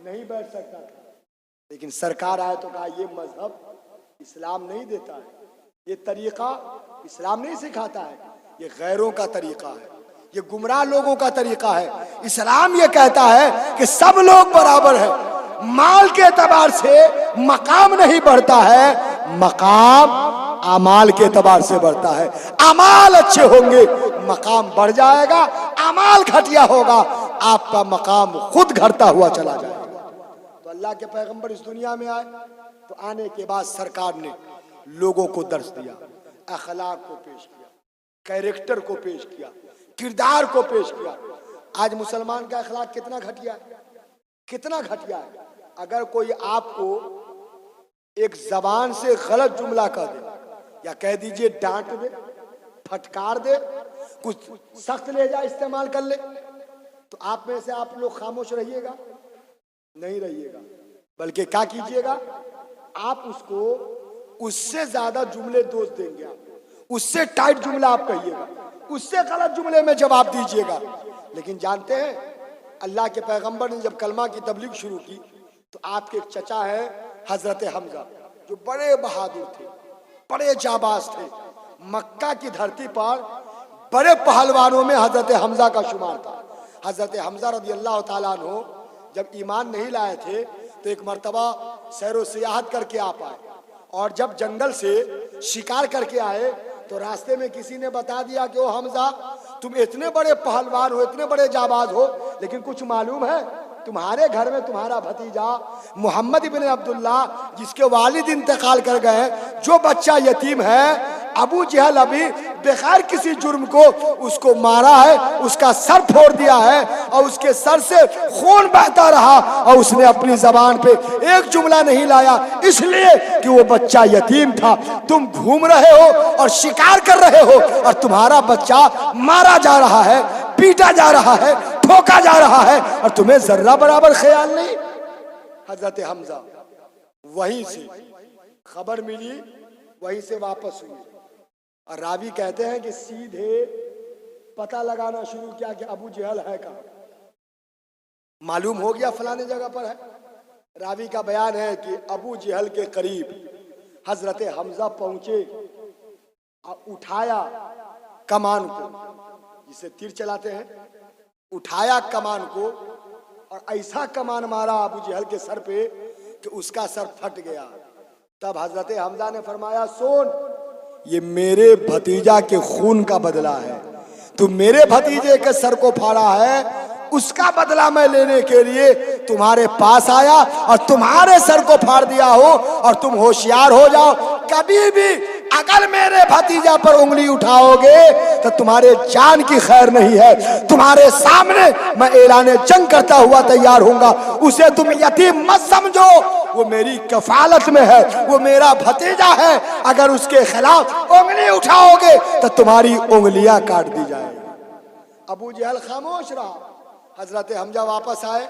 नहीं बैठ सकता था। लेकिन सरकार आए तो कहा ये मजहब इस्लाम नहीं देता है, ये तरीका इस्लाम नहीं सिखाता है, ये गैरों का तरीका है, ये गुमराह लोगों का तरीका है। इस्लाम ये कहता है कि सब लोग बराबर है। माल के एतबार से मकाम नहीं बढ़ता है, मकाम अमाल के एतबार से बढ़ता है। अमाल अच्छे होंगे मकाम बढ़ जाएगा, अमाल घटिया होगा आपका मकाम खुद घटता हुआ चला जाएगा। तो अल्लाह के पैगंबर इस दुनिया में आए तो आने के बाद सरकार ने लोगों को दर्श दिया, अखलाक को पेश किया, कैरेक्टर को पेश किया किरदार को पेश किया। आज मुसलमान का अखलाक कितना घटिया है, कितना घटिया है। अगर कोई आपको एक जबान से गलत जुमला कह दे, या कह दीजिए डांट दे, फटकार दे, कुछ सख्त लहजा इस्तेमाल कर ले, तो आप में से आप लोग खामोश रहिएगा? नहीं रहिएगा, बल्कि क्या कीजिएगा, आप उसको उससे ज्यादा जुमले दोष देंगे, आप उससे टाइट जुमला आप कहिएगा, उससे गलत जुमले में जवाब दीजिएगा। लेकिन जानते हैं, अल्लाह के पैगंबर ने जब कलमा की तबलीग शुरू की तो आपके एक चचा है हजरत हमजा, जो बड़े बहादुर थे, बड़े जाबाज थे। मक्का की धरती पर बड़े पहलवानों में हजरत हमजा का शुमार था। हजरत हमजा रदी अल्लाह ताला अन्हु जब ईमान नहीं लाए थे तो एक मर्तबा सैरो सियाहत करके आ पाए, और जब जंगल से शिकार करके आए तो रास्ते में किसी ने बता दिया कि ओ हमजा, तुम इतने बड़े पहलवान हो, इतने बड़े जाबाज हो, लेकिन कुछ मालूम है, तुम्हारे घर में तुम्हारा भतीजा मोहम्मद इब्न अब्दुल्ला, जिसके वालिद इंतकाल कर गए, जो बच्चा यतीम है, अबू जहल अभी बेखैर किसी जुर्म को उसको मारा है, उसका सर फोड़ दिया है, और उसके सर से खून बहता रहा, और उसने अपनी जबान पे एक जुमला नहीं लाया, इसलिए कि वो बच्चा यतीम था। तुम घूम रहे हो और शिकार कर रहे हो, और तुम्हारा बच्चा मारा जा रहा है, पीटा जा रहा है, ठोका जा रहा है, और तुम्हें जर्रा बराबर ख्याल नहीं। हजरत हमजा वहीं से खबर मिली, वहीं से वापस हुई, और रावी कहते हैं कि सीधे पता लगाना शुरू किया कि अबू जहल है कहाँ। मालूम हो गया फलाने जगह पर है। रावी का बयान है कि अबू जहल के करीब हजरत हमजा पहुंचे और उठाया कमान को, जिसे तीर चलाते हैं, उठाया कमान को और ऐसा कमान मारा अबू जहल के सर पे कि उसका सर फट गया। तब हजरत हमजा ने फरमाया, सुन, ये मेरे भतीजा के खून का बदला है, तू मेरे भतीजे के सर को फाड़ा है, उसका बदला मैं लेने के लिए तुम्हारे पास आया और तुम्हारे सर को फाड़ दिया हो, और तुम होशियार हो जाओ, कभी भी अगर मेरे भतीजा पर उंगली उठाओगे तो तुम्हारे जान की खैर नहीं है। तुम्हारे सामने मैं ऐलान जंग करता हुआ तैयार हूँगा। उसे तुम यतीम मत समझो, वो मेरी कफालत में है, वो मेरा भतीजा है। अगर उसके खिलाफ उंगली उठाओगे तो तुम्हारी उंगलियां काट दी जाएगी। अबू जहल खामोश रहा। हजरत हमजा वापस आए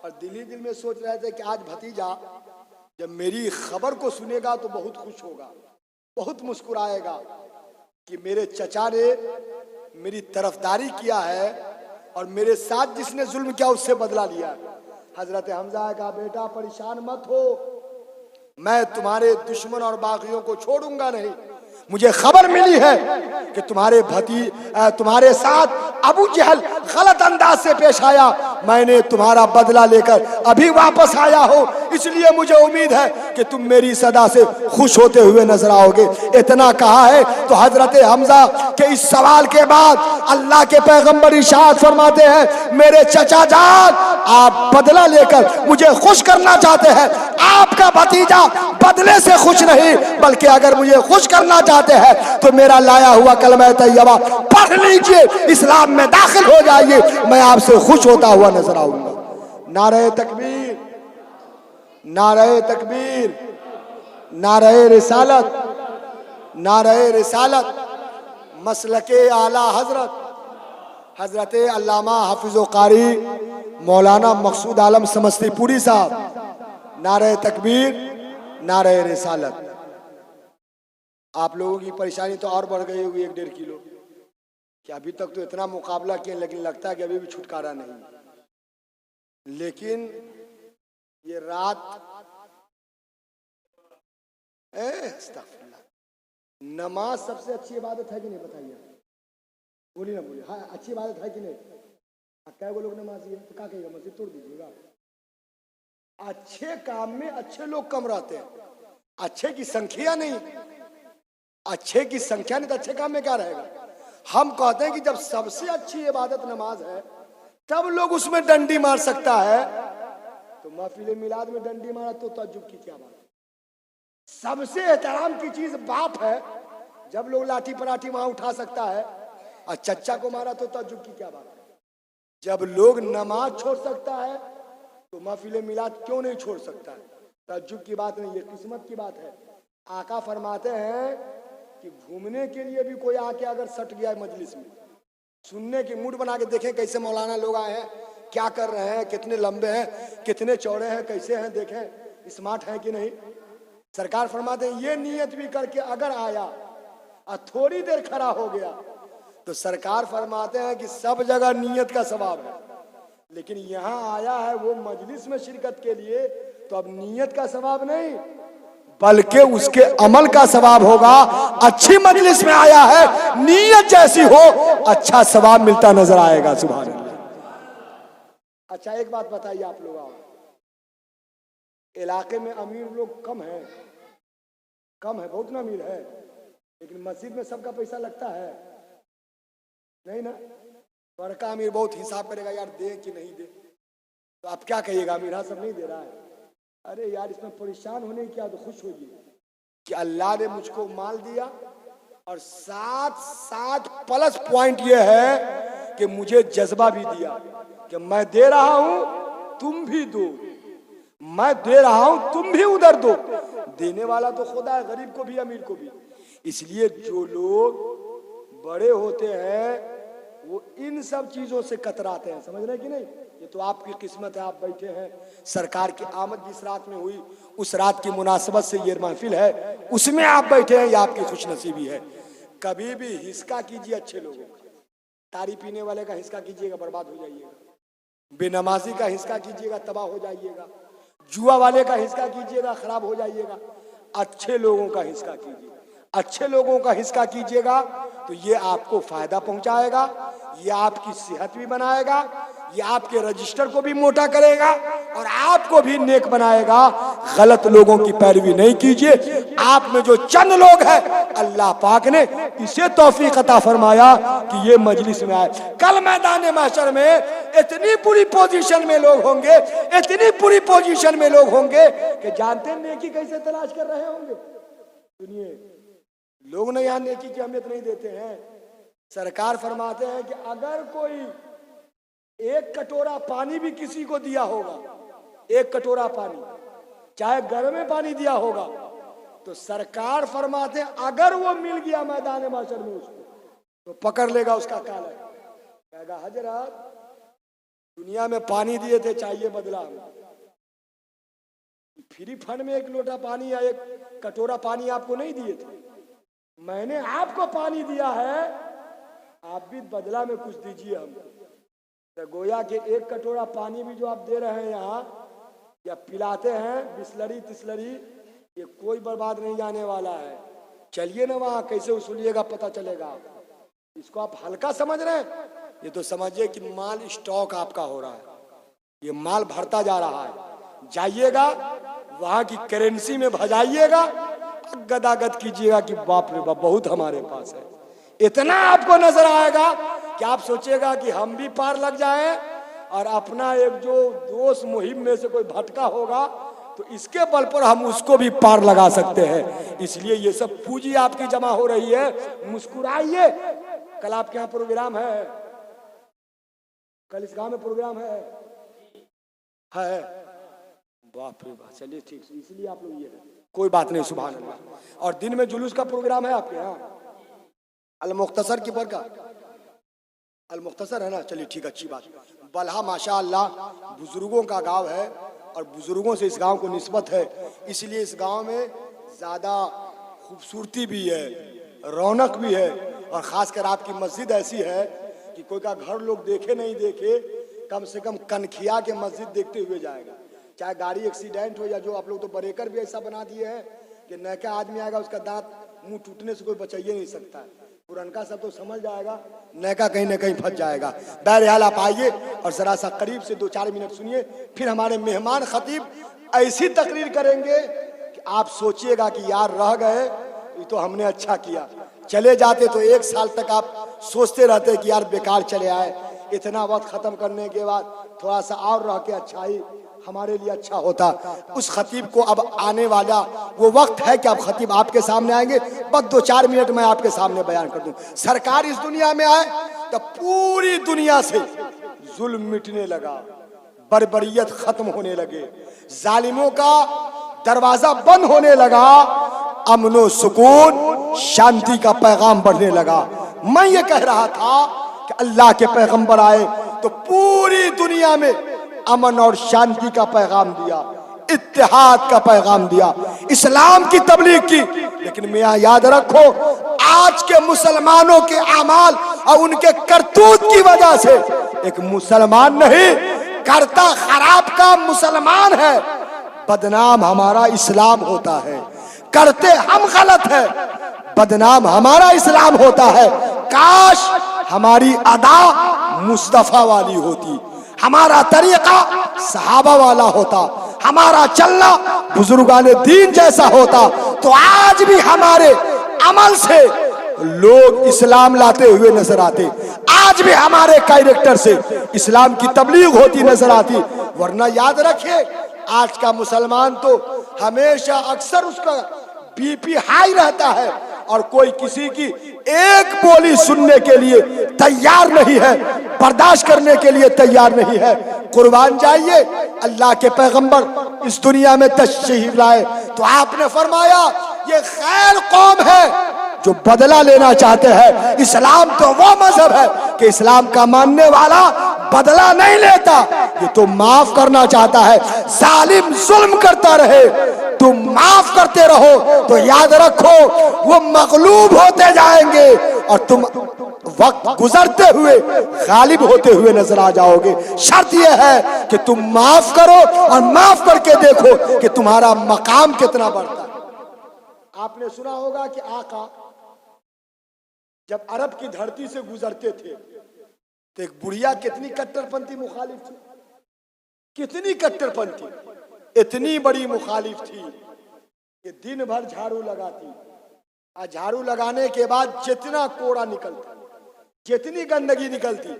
और दिल ही दिल में सोच रहे थे कि आज भतीजा जब मेरी खबर को सुनेगा तो बहुत खुश होगा, बहुत मुस्कुराएगा कि मेरे चचा ने मेरी तरफदारी किया है और मेरे साथ जिसने जुल्म किया उससे बदला लिया। हजरत हमजा का बेटा परेशान मत हो, मैं तुम्हारे दुश्मन और बागियों को छोड़ूंगा नहीं। मुझे खबर मिली है कि तुम्हारे साथ अबू जहल गलत अंदाज से पेश आया, मैंने तुम्हारा बदला लेकर अभी वापस आया हो, इसलिए मुझे उम्मीद है कि तुम मेरी सदा से खुश होते हुए नजर आओगे। इतना कहा है तो हजरत हमजा के इस सवाल के बाद अल्लाह के पैगंबर इरशाद फरमाते हैं, मेरे चचा जान, आप बदला लेकर मुझे खुश करना चाहते हैं। आपका भतीजा बदले से खुश नहीं, बल्कि अगर मुझे खुश करना चाहते हैं तो मेरा लाया हुआ कलमा तैयबा पढ़ लीजिए, इस्लाम में दाखिल हो जाइए, मैं आपसे खुश होता हुआ नजर आऊंगा। नारे तकबीर, नारे तकबीर, नारे रिसालत, नारे रिसालत। मसलके आला हजरत अल्लामा हाफिज़ कारी मौलाना मकसूद आलम समस्तीपुरी साहब, नारे तकबीर, नारे रिसालत। आप लोगों की परेशानी तो और बढ़ गई होगी 1-1.5 किलो, कि अभी तक तो इतना मुकाबला किया, लेकिन लगता है कि अभी भी छुटकारा नहीं। लेकिन ये रात नमाज सबसे अच्छी इबादत है कि नहीं, बताइए, बोलिए ना, बोलिए। हाँ, अच्छी इबादत है कि नहीं? क्या वो लोग नमाजी है तो क्या कहेगा, मस्जिद तोड़ दीजिएगा। अच्छे काम में अच्छे लोग कम रहते हैं, अच्छे की संख्या नहीं, अच्छे की संख्या नहीं तो अच्छे काम में क्या रहेगा। हम कहते हैं कि जब सबसे अच्छी इबादत नमाज है तब लोग उसमें डंडी मार सकता है, तो महफिल मिलाद में डंडी मारा तो ताज्जुब की क्या बात। सबसे एहतराम की चीज बाप है, जब लोग लाठी पराठी वहां उठा सकता है और चच्चा को मारा तो ताज्जुब की क्या बात है। जब लोग नमाज छोड़ सकता है तो महफिल मिलाद क्यों नहीं छोड़ सकता है। ताज्जुब की बात नहीं, ये किस्मत की बात है। आका फरमाते हैं कि घूमने के लिए भी कोई आके अगर सट गया मजलिस में, सुनने की मूड बना के देखें कैसे मौलाना लोग आए हैं, क्या कर रहे हैं, कितने लंबे हैं, कितने चौड़े हैं, कैसे हैं, देखें स्मार्ट है कि नहीं। सरकार फरमाते हैं ये नियत भी करके अगर आया और थोड़ी देर खड़ा हो गया तो सरकार फरमाते हैं कि सब जगह नियत का सवाब है, लेकिन यहाँ आया है वो मजलिस में शिरकत के लिए, तो अब नियत का सवाब नहीं बल्कि उसके अमल का सवाब होगा। अच्छी मजलिस में आया है, नियत जैसी हो अच्छा सवाब मिलता नजर आएगा। सुभान अल्लाह। अच्छा एक बात बताइए आप लोग, आओ, इलाके में अमीर लोग कम है बहुत ना अमीर है, लेकिन मस्जिद में सबका पैसा लगता है नहीं ना। बड़का अमीर बहुत हिसाब करेगा, यार दे कि नहीं दे, तो आप क्या कहिएगा, अमीर सब नहीं दे रहा है, अरे यार इसमें परेशान होने की क्या, तो खुश होइए कि अल्लाह ने मुझको माल दिया और साथ प्लस पॉइंट ये है कि मुझे जज्बा भी दिया कि मैं दे रहा हूं तुम भी दो, मैं दे रहा हूं तुम भी उधर दो। देने वाला तो खुदा है, गरीब को भी अमीर को भी। इसलिए जो लोग बड़े होते हैं वो इन सब चीजों से कतराते हैं, समझ रहे कि नहीं। ये तो आपकी किस्मत है, आप बैठे हैं, सरकार की आमद जिस रात में हुई उस रात की मुनासबत से ये महफिल है, उसमें आप बैठे हैं, ये आपकी खुशनसीबी है। कभी भी हिस्सा कीजिए अच्छे लोगों का, तारी पीने वाले का हिस्सा कीजिएगा बर्बाद हो जाइएगा, बेनमाजी का हिस्सा कीजिएगा तबाह हो जाइएगा, जुआ वाले का हिस्सा कीजिएगा खराब हो जाइएगा। अच्छे लोगों का हिस्सा कीजिए, अच्छे लोगों का हिस्सा कीजिएगा तो ये आपको फायदा पहुंचाएगा, ये आपकी सेहत भी बनाएगा, ये आपके रजिस्टर को भी मोटा करेगा और आपको भी नेक बनाएगा। गलत लोगों की पैरवी नहीं कीजिए। आप में जो चंद लोग हैं अल्लाह पाक ने इसे तौफीक अता फरमाया कि ये मजलिस में आए। कल मैदान महशर में इतनी बुरी पोजीशन में लोग होंगे, इतनी बुरी पोजीशन में लोग होंगे कि जानते नेकी कैसे तलाश कर रहे होंगे। सुनिए, लोग ना यहाँ नेकी की अहमियत नहीं देते हैं। सरकार फरमाते हैं कि अगर कोई एक कटोरा पानी भी किसी को दिया होगा, एक कटोरा पानी चाहे घर में पानी दिया होगा, तो सरकार फरमाते हैं अगर वो मिल गया मैदान महशर में उसको, तो पकड़ लेगा उसका काला, कहेगा हजरत दुनिया में पानी दिए थे, चाहिए बदला में। फ्री फंड में एक लोटा पानी या एक कटोरा पानी आपको नहीं दिए थे, मैंने आपको पानी दिया है, आप भी बदला में कुछ दीजिए हमको। तो गोया के एक कटोरा पानी भी जो आप दे रहे हैं यहाँ या पिलाते हैं बिस्लरी तिस्लरी, ये कोई बर्बाद नहीं जाने वाला है। चलिए ना वहाँ, कैसे उसूलिएगा पता चलेगा। इसको आप हल्का समझ रहे हैं, ये तो समझिए कि माल स्टॉक आपका हो रहा है, ये माल भरता जा रहा है। जाइएगा वहाँ की करेंसी में भजाइएगा, गदागद कीजिएगा कि बाप रे बाप बहुत हमारे पास है। इतना आपको नजर आएगा कि आप सोचेगा कि हम भी पार लग जाएं, और अपना एक जो दोस्त मुहिम में से कोई भटका होगा तो इसके बल पर हम उसको भी पार लगा सकते हैं। इसलिए ये सब पूंजी आपकी जमा हो रही है, मुस्कुराइए। कल आपके यहाँ प्रोग्राम है, कल इस गांव में प्रोग्राम है बाप रे बाप, चलिए ठीक, इसलिए आप लोग ये है, कोई बात नहीं, सुभान अल्लाह। और दिन में जुलूस का प्रोग्राम है आपके यहाँ, अल मुख्तसर की बरका, अल मुख्तसर है ना, चलिए ठीक, अच्छी बात। बल्हा माशाअल्लाह बुजुर्गों का गांव है और बुजुर्गों से इस गांव को निस्बत है, इसलिए इस गांव में ज़्यादा खूबसूरती भी है, रौनक भी है। और ख़ासकर आपकी मस्जिद ऐसी है कि कोई का घर लोग देखे नहीं देखे, कम से कम कनखिया के मस्जिद देखते हुए जाएगा। चाहे गाड़ी एक्सीडेंट हो या जो, आप लोग तो ब्रेकर भी ऐसा बना दिए हैं कि नया आदमी आएगा उसका दांत मुंह टूटने से कोई बचाइए नहीं सकता है। पुरनका सब तो समझ जाएगा, नया कहीं ना कहीं फंस जाएगा। बहरहाल आप आइए और जरा सा करीब से 2-4 मिनट सुनिए, फिर हमारे मेहमान खतीब ऐसी तकरीर करेंगे कि आप सोचिएगा कि यार रह गए, ये तो हमने अच्छा किया। चले जाते तो 1 साल तक आप सोचते रहते कि यार बेकार चले आए, इतना वक्त खत्म करने के बाद थोड़ा सा और रह के अच्छाई हमारे लिए अच्छा होता। उस खतीब को अब आने वाला वो वक्त है कि अब खतीब आपके सामने आएंगे। बस 2-4 मिनट में आपके सामने बयान कर दूं। सरकार इस दुनिया में आए तो पूरी दुनिया से जुल्म मिटने लगा, बर्बरियत खत्म होने लगे, जालिमों का दरवाजा बंद होने लगा, अमनो सुकून शांति का पैगाम बढ़ने लगा। मैं ये कह रहा था कि अल्लाह के पैगंबर आए तो पूरी दुनिया में अमन और शांति का पैगाम दिया, इत्तेहाद का पैगाम दिया, इस्लाम की तबलीग की। लेकिन मियां याद रखो, आज के मुसलमानों के अमाल और उनके करतूत की वजह से एक मुसलमान नहीं, करता खराब का मुसलमान है, बदनाम हमारा इस्लाम होता है। करते हम गलत है, बदनाम हमारा इस्लाम होता है। काश हमारी अदा मुस्तफा वाली होती, हमारा तरीका सहाबा वाला होता, हमारा चलना बुजुर्गाने दीन जैसा होता, तो आज भी हमारे अमल से लोग इस्लाम लाते हुए नजर आते, आज भी हमारे कैरेक्टर से इस्लाम की तबलीग होती नजर आती। वरना याद रखिए, आज का मुसलमान तो हमेशा अक्सर उसका बीपी हाई रहता है और कोई किसी की एक बोली सुनने के लिए तैयार नहीं है, बर्दाश्त करने के लिए तैयार नहीं है। कुर्बान जाइए, अल्लाह के पैगंबर इस दुनिया में तशरीफ लाए तो आपने फरमाया ये खैर कौम है जो बदला लेना चाहते हैं। इस्लाम तो वो मजहब है कि इस्लाम का मानने वाला बदला नहीं लेता, ये तो माफ करना चाहता है। जालिम जुल्म करता रहे, तुम माफ करते रहो तो याद रखो वो मगलूब होते जाएंगे और तुम वक्त गुजरते हुए गालिब होते हुए नजर आ जाओगे। शर्त यह है कि तुम माफ करो और माफ करके देखो कि तुम्हारा मकाम कितना बढ़ता है। आपने सुना होगा कि आका जब अरब की धरती से गुजरते थे तो एक बुढ़िया कितनी कट्टरपंथी मुखालिफ थी, कितनी कट्टरपंथी, इतनी बड़ी मुखालिफ थी कि दिन भर झाड़ू लगाती और झाड़ू लगाने के बाद जितना कोड़ा निकलता, जितनी गंदगी निकलती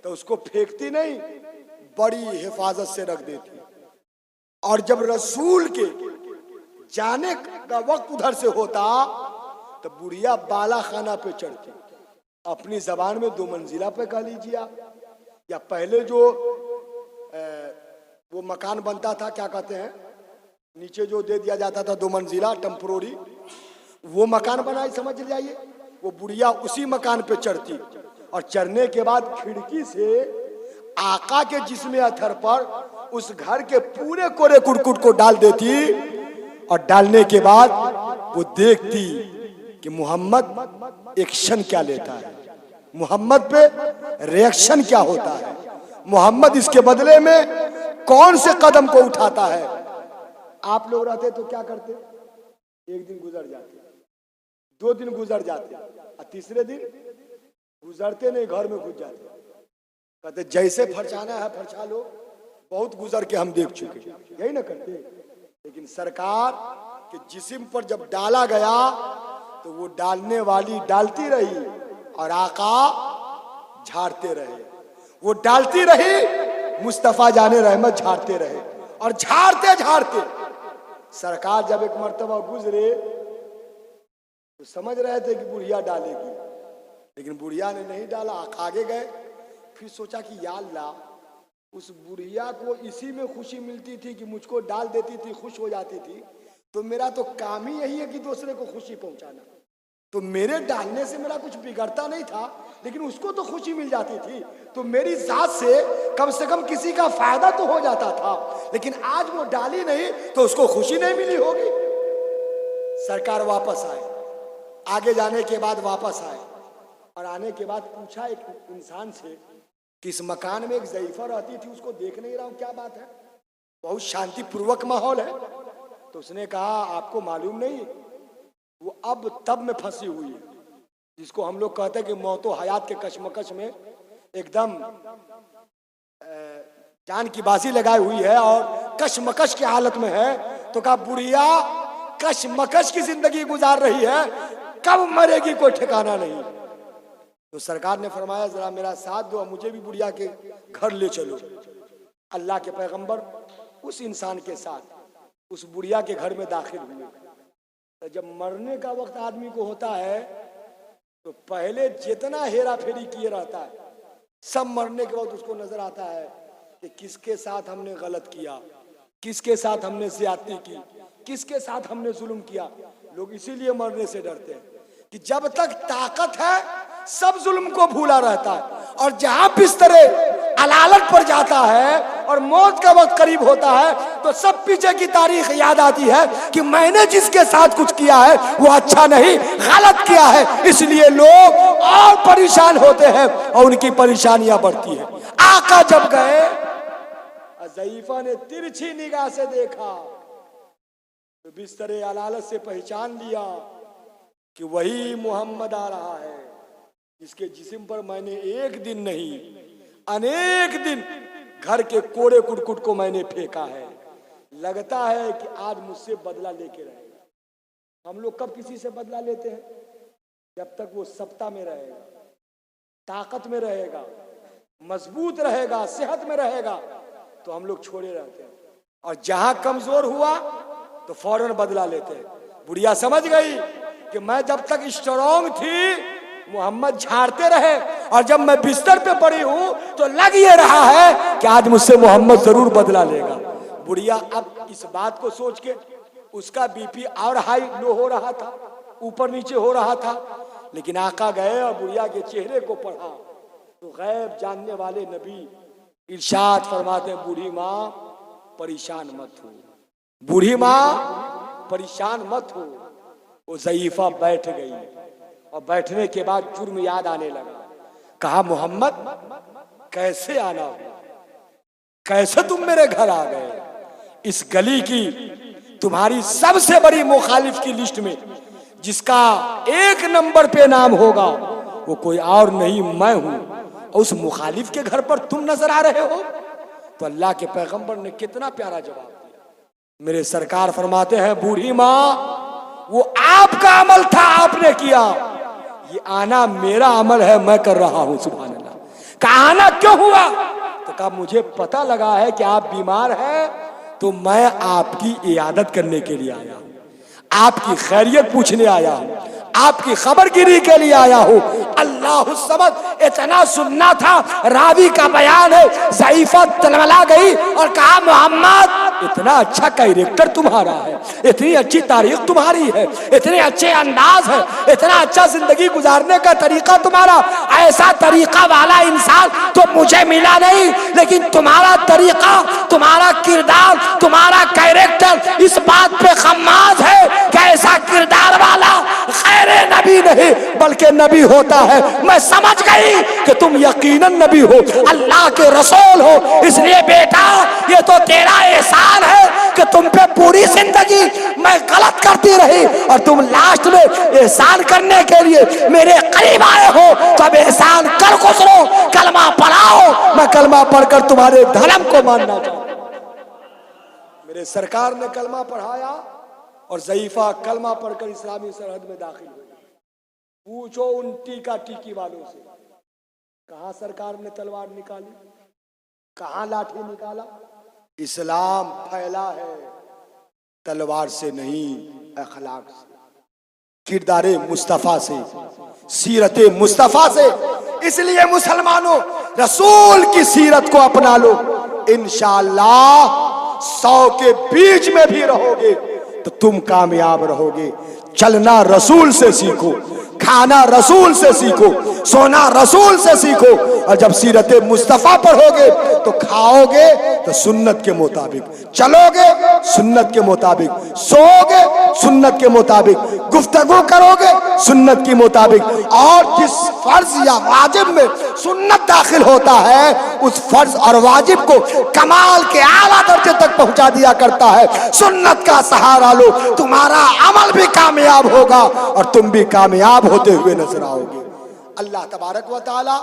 तो उसको फेंकती नहीं, बड़ी हिफाजत से रख देती। और जब रसूल के जाने का वक्त उधर से होता तो बुढ़िया बाला खाना पे चढ़ती, अपनी जबान में 2 मंजिला पे कह लीजिए आप, या पहले जो वो मकान बनता था, क्या कहते हैं, नीचे जो दे दिया जाता था 2 मंजिला टेम्पोररी, वो मकान बनाई समझ जाइए। वो बुढ़िया उसी मकान पे चढ़ती और चढ़ने के बाद खिड़की से आका के जिस्म अथर पर उस घर के पूरे कोरे कुटकुट को डाल देती और डालने के बाद वो देखती कि मोहम्मद एक्शन क्या लेता है, मोहम्मद पे रिएक्शन क्या होता है, मोहम्मद इसके बदले में कौन से कदम को उठाता है। आप लोग रहते तो क्या करते, एक दिन गुजर जाते, 2 दिन गुजर जाते और तीसरे दिन गुजरते नहीं, घर में घुस जाते, कहते जैसे फरचाना है फरचा लो, बहुत गुजर के हम देख चुके, यही ना करते। लेकिन सरकार के जिस्म पर जब डाला गया तो वो डालने वाली डालती रही और आका झाड़ते रहे, वो डालती रही, मुस्तफा जाने रहमत झाड़ते रहे और झाड़ते झाड़ते सरकार जब एक मर्तबा गुजरे तो समझ रहे थे कि बुढ़िया डालेगी, लेकिन बुढ़िया ने नहीं डाला, आगे गए। फिर सोचा कि या अल्लाह, उस बुढ़िया को इसी में खुशी मिलती थी कि मुझको डाल देती थी, खुश हो जाती थी, तो मेरा तो काम ही यही है कि दूसरे को खुशी पहुंचाना। तो मेरे डालने से मेरा कुछ बिगड़ता नहीं था, लेकिन उसको तो खुशी मिल जाती थी, तो मेरी जात से कम किसी का फायदा तो हो जाता था। लेकिन आज वो डाली नहीं तो उसको खुशी नहीं मिली होगी। सरकार वापस आए, आगे जाने के बाद वापस आए और आने के बाद पूछा एक इंसान से कि इस मकान में एक ज़ईफा रहती थी, उसको देख नहीं रहा हूं, क्या बात है, बहुत शांतिपूर्वक माहौल है। तो उसने कहा आपको मालूम नहीं, वो अब तब में फंसी हुई है, जिसको हम लोग कहते हैं कि मौतो हयात के कशमकश में एकदम जान की बाजी लगाई हुई है और कशमकश की हालत में है। तो कहा बुढ़िया कशमकश की जिंदगी गुजार रही है, कब मरेगी कोई ठिकाना नहीं। तो सरकार ने फरमाया जरा मेरा साथ दो, मुझे भी बुढ़िया के घर ले चलो। अल्लाह के पैगंबर उस इंसान के साथ उस बुढ़िया के घर में दाखिल हुए। तो जब मरने का वक्त आदमी को होता है तो पहले जितना हेरा फेरी किए रहता है, सब मरने के बाद उसको नजर आता है कि किसके साथ हमने गलत किया, किसके साथ हमने ज्यादती की, किसके साथ हमने जुल्म किया। लोग इसीलिए मरने से डरते हैं कि जब तक ताकत है सब जुल्म को भूला रहता है, और जहां बिस्तरे अलालत पर जाता है और मौत का वक्त करीब होता है तो सब पीछे की तारीख याद आती है कि मैंने जिसके साथ कुछ किया है वो अच्छा नहीं, गलत किया है। इसलिए लोग और परेशान होते हैं और उनकी परेशानियां बढ़ती है। आका जब गए, ज़ईफा ने तिरछी निगाह से देखा तो बिस्तरे अलालत से पहचान लिया कि वही मोहम्मद आ रहा है जिसके जिस्म पर मैंने एक दिन नहीं अनेक दिन घर के कोड़े कुटकुट को मैंने फेंका है। लगता है कि आज मुझसे बदला लेके रहेगा। हम लोग कब किसी से बदला लेते हैं? जब तक वो सत्ता में रहेगा, ताकत में रहेगा, मजबूत रहेगा, सेहत में रहेगा तो हम लोग छोड़े रहते हैं, और जहां कमजोर हुआ तो फौरन बदला लेते हैं। बुढ़िया समझ गई कि मैं जब तक स्ट्रॉन्ग थी मोहम्मद झाड़ते रहे, और जब मैं बिस्तर पे पड़ी हूं तो लग ये रहा है कि आज मुझसे मोहम्मद जरूर बदला लेगा। बुढ़िया अब इस बात को सोच के उसका बीपी और हाई लो हो रहा था, ऊपर नीचे हो रहा था, लेकिन आका गए और बुढ़िया के चेहरे को पढ़ा तो गैब जानने वाले नबी इरशाद फरमाते हैं, बूढ़ी माँ परेशान मत हो, बूढ़ी माँ परेशान मत हो। वो ज़ईफा बैठ गई और बैठने के बाद जुर्म याद आने लगा। कहा, मोहम्मद कैसे आना हुआ, कैसे तुम मेरे घर आ गए? इस गली की तुम्हारी सबसे बड़ी मुखालिफ की लिस्ट में जिसका 1 नंबर पे नाम होगा वो कोई और नहीं, मैं हूं, और उस मुखालिफ के घर पर तुम नजर आ रहे हो। तो अल्लाह के पैगंबर ने कितना प्यारा जवाब दिया। मेरे सरकार फरमाते हैं, बूढ़ी माँ वो आपका अमल था, आपने किया, ये आना मेरा अमल है, मैं कर रहा हूं। सुभान अल्लाह। कहा आना क्यों हुआ? तो कहा मुझे पता लगा है कि आप बीमार हैं, तो मैं आपकी इयादत करने के लिए आया हूं, आपकी खैरियत पूछने आया हूं, आपकी खबरगिरी के लिए आया हूं। अल्लाह समझ, इतना सुनना था। रावी का बयान है, ज़ईफा तलमला गई और कहा, मोहम्मद इतना अच्छा कैरेक्टर तुम्हारा है, इतनी अच्छी तारीख तुम्हारी है, इतने अच्छे अंदाज है, इतना अच्छा जिंदगी गुजारने का तरीका तुम्हारा, ऐसा तरीका वाला इंसान तो मुझे मिला नहीं, लेकिन तुम्हारा तरीका, तुम्हारा किरदार, तुम्हारा कैरेक्टर इस बात पे खम्माज है कि ऐसा किरदार वाला खैरे नबी नहीं बल्कि नबी होता है। मैं समझ गई कि तुम यकीनन नबी हो, अल्लाह के रसूल हो। इसलिए बेटा ये तो तेरा एहसान है कि तुम पे पूरी जिंदगी मैं गलत करती रही और तुम लास्ट में एहसान करने के लिए मेरे करीब आए हो। तो अब एहसान कर गुजरो, कलमा पढ़ाओ, मैं कलमा पढ़कर तुम्हारे धर्म को मानना चाहूं। मेरे सरकार ने कलमा पढ़ाया और ज़ईफा कलमा पढ़कर इस्लामी सरहद में दाखिल हुई। पूछो उन टीका टीकी वालों से, कहां सरकार ने तलवार निकाली, कहां लाठी निकाला? इस्लाम फैला है तलवार से नहीं, अखलाक से, किरदारे मुस्तफा से, सीरते मुस्तफा से। इसलिए मुसलमानों रसूल की सीरत को अपना लो, इंशाअल्लाह 100 के बीच में भी रहोगे तो तुम कामयाब रहोगे। चलना रसूल से सीखो, खाना रसूल से सीखो, सोना रसूल से सीखो, और जब सीरत मुस्तफा पढ़ोगे तो खाओगे तो सुन्नत के मुताबिक, चलोगे सुन्नत के मुताबिक, सोओगे सुन्नत के मुताबिक, गुफ्तगू करोगे सुन्नत के मुताबिक। और जिस फर्ज या वाजिब में सुन्नत दाखिल होता है उस फर्ज और वाजिब को कमाल के आला दर्जे तक पहुंचा दिया करता है। सुन्नत का सहारा लो, तुम्हारा अमल भी कामयाब होगा और तुम भी कामयाब होते हुए नजर आओगे। अल्लाह तबारक व तआला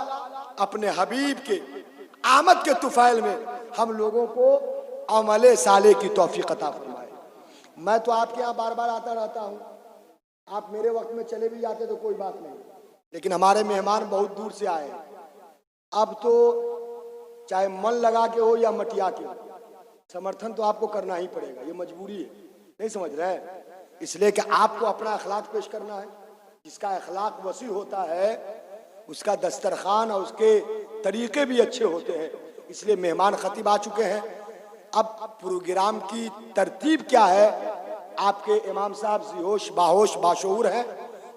अपने हबीब के आमद के तुफैल में हम लोगों को अमले साले की तौफीक अता फरमाए। मैं तो आपके यहाँ बार बार आता रहता हूँ, आप मेरे वक्त में चले भी जाते तो कोई बात नहीं, लेकिन हमारे मेहमान बहुत दूर से आए हैं। अब तो चाहे मन लगा के हो या मटिया के हो, समर्थन तो आपको करना ही पड़ेगा, ये मजबूरी है, नहीं समझ रहे? इसलिए कि आपको अपना अखलाक पेश करना है। जिसका अखलाक वसी होता है उसका दस्तरखान और उसके तरीके भी अच्छे होते हैं। इसलिए मेहमान खतीब आ चुके हैं। अब प्रोग्राम की तरतीब क्या है, आपके इमाम साहब जिहोश बाहोश बाशऊर हैं,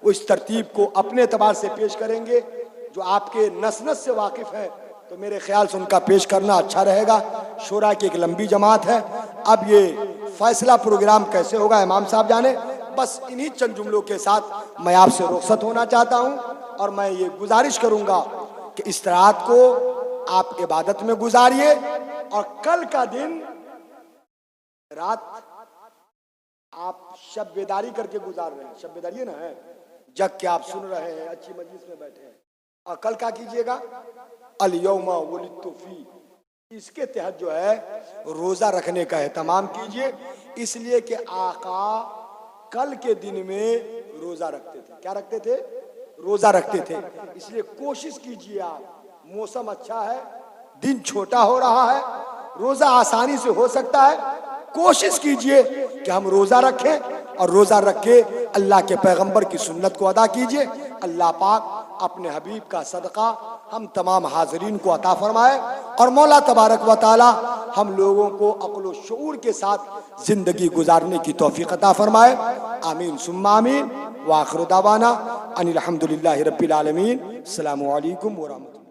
वो इस तरतीब को अपने एतबार से पेश करेंगे। जो आपके नस नस से वाकिफ है तो मेरे ख्याल से उनका पेश करना अच्छा रहेगा। शोरा की एक लंबी जमात है। अब ये फैसला प्रोग्राम कैसे होगा इमाम साहब जाने। बस इन्हीं चंद जुमलों के साथ मैं आपसे रुखसत होना चाहता हूँ और मैं ये गुजारिश करूँगा कि इस रात को आप इबादत में गुजारिए और कल का दिन रात आप शब बेदारी करके गुजार रहे हैं। शब बेदारी है ना, है जग के आप सुन रहे हैं, अच्छी मजलिस में बैठे हैं। और कल क्या कीजिएगा, अल यौमा वलिदतु फी, इसके तहत जो है रोजा रखने का एहतमाम कीजिए। इसलिए कि आका कल के दिन में रोजा रखते थे। क्या रखते थे? रोजा रखते थे। इसलिए कोशिश कीजिए आप, मौसम अच्छा है, दिन छोटा हो रहा है, रोजा आसानी से हो सकता है। कोशिश कीजिए कि हम रोजा रखें और रोजा रख के अल्लाह के पैगंबर की सुन्नत को अदा कीजिए। अल्लाह पाक अपने हबीब का सदका हम तमाम हाजरीन को अता फरमाए और मौला तबारक व तआला हम लोगों को अक्ल व शऊर के साथ जिंदगी गुजारने की तौफीक अता फरमाए। आमीन सुम्मा आमीन। व आखिर दावाना अनिल हम्दुलिल्लाहि रब्बिल आलमीन। अस्सलामु अलैकुम व रहमतुल्लाह।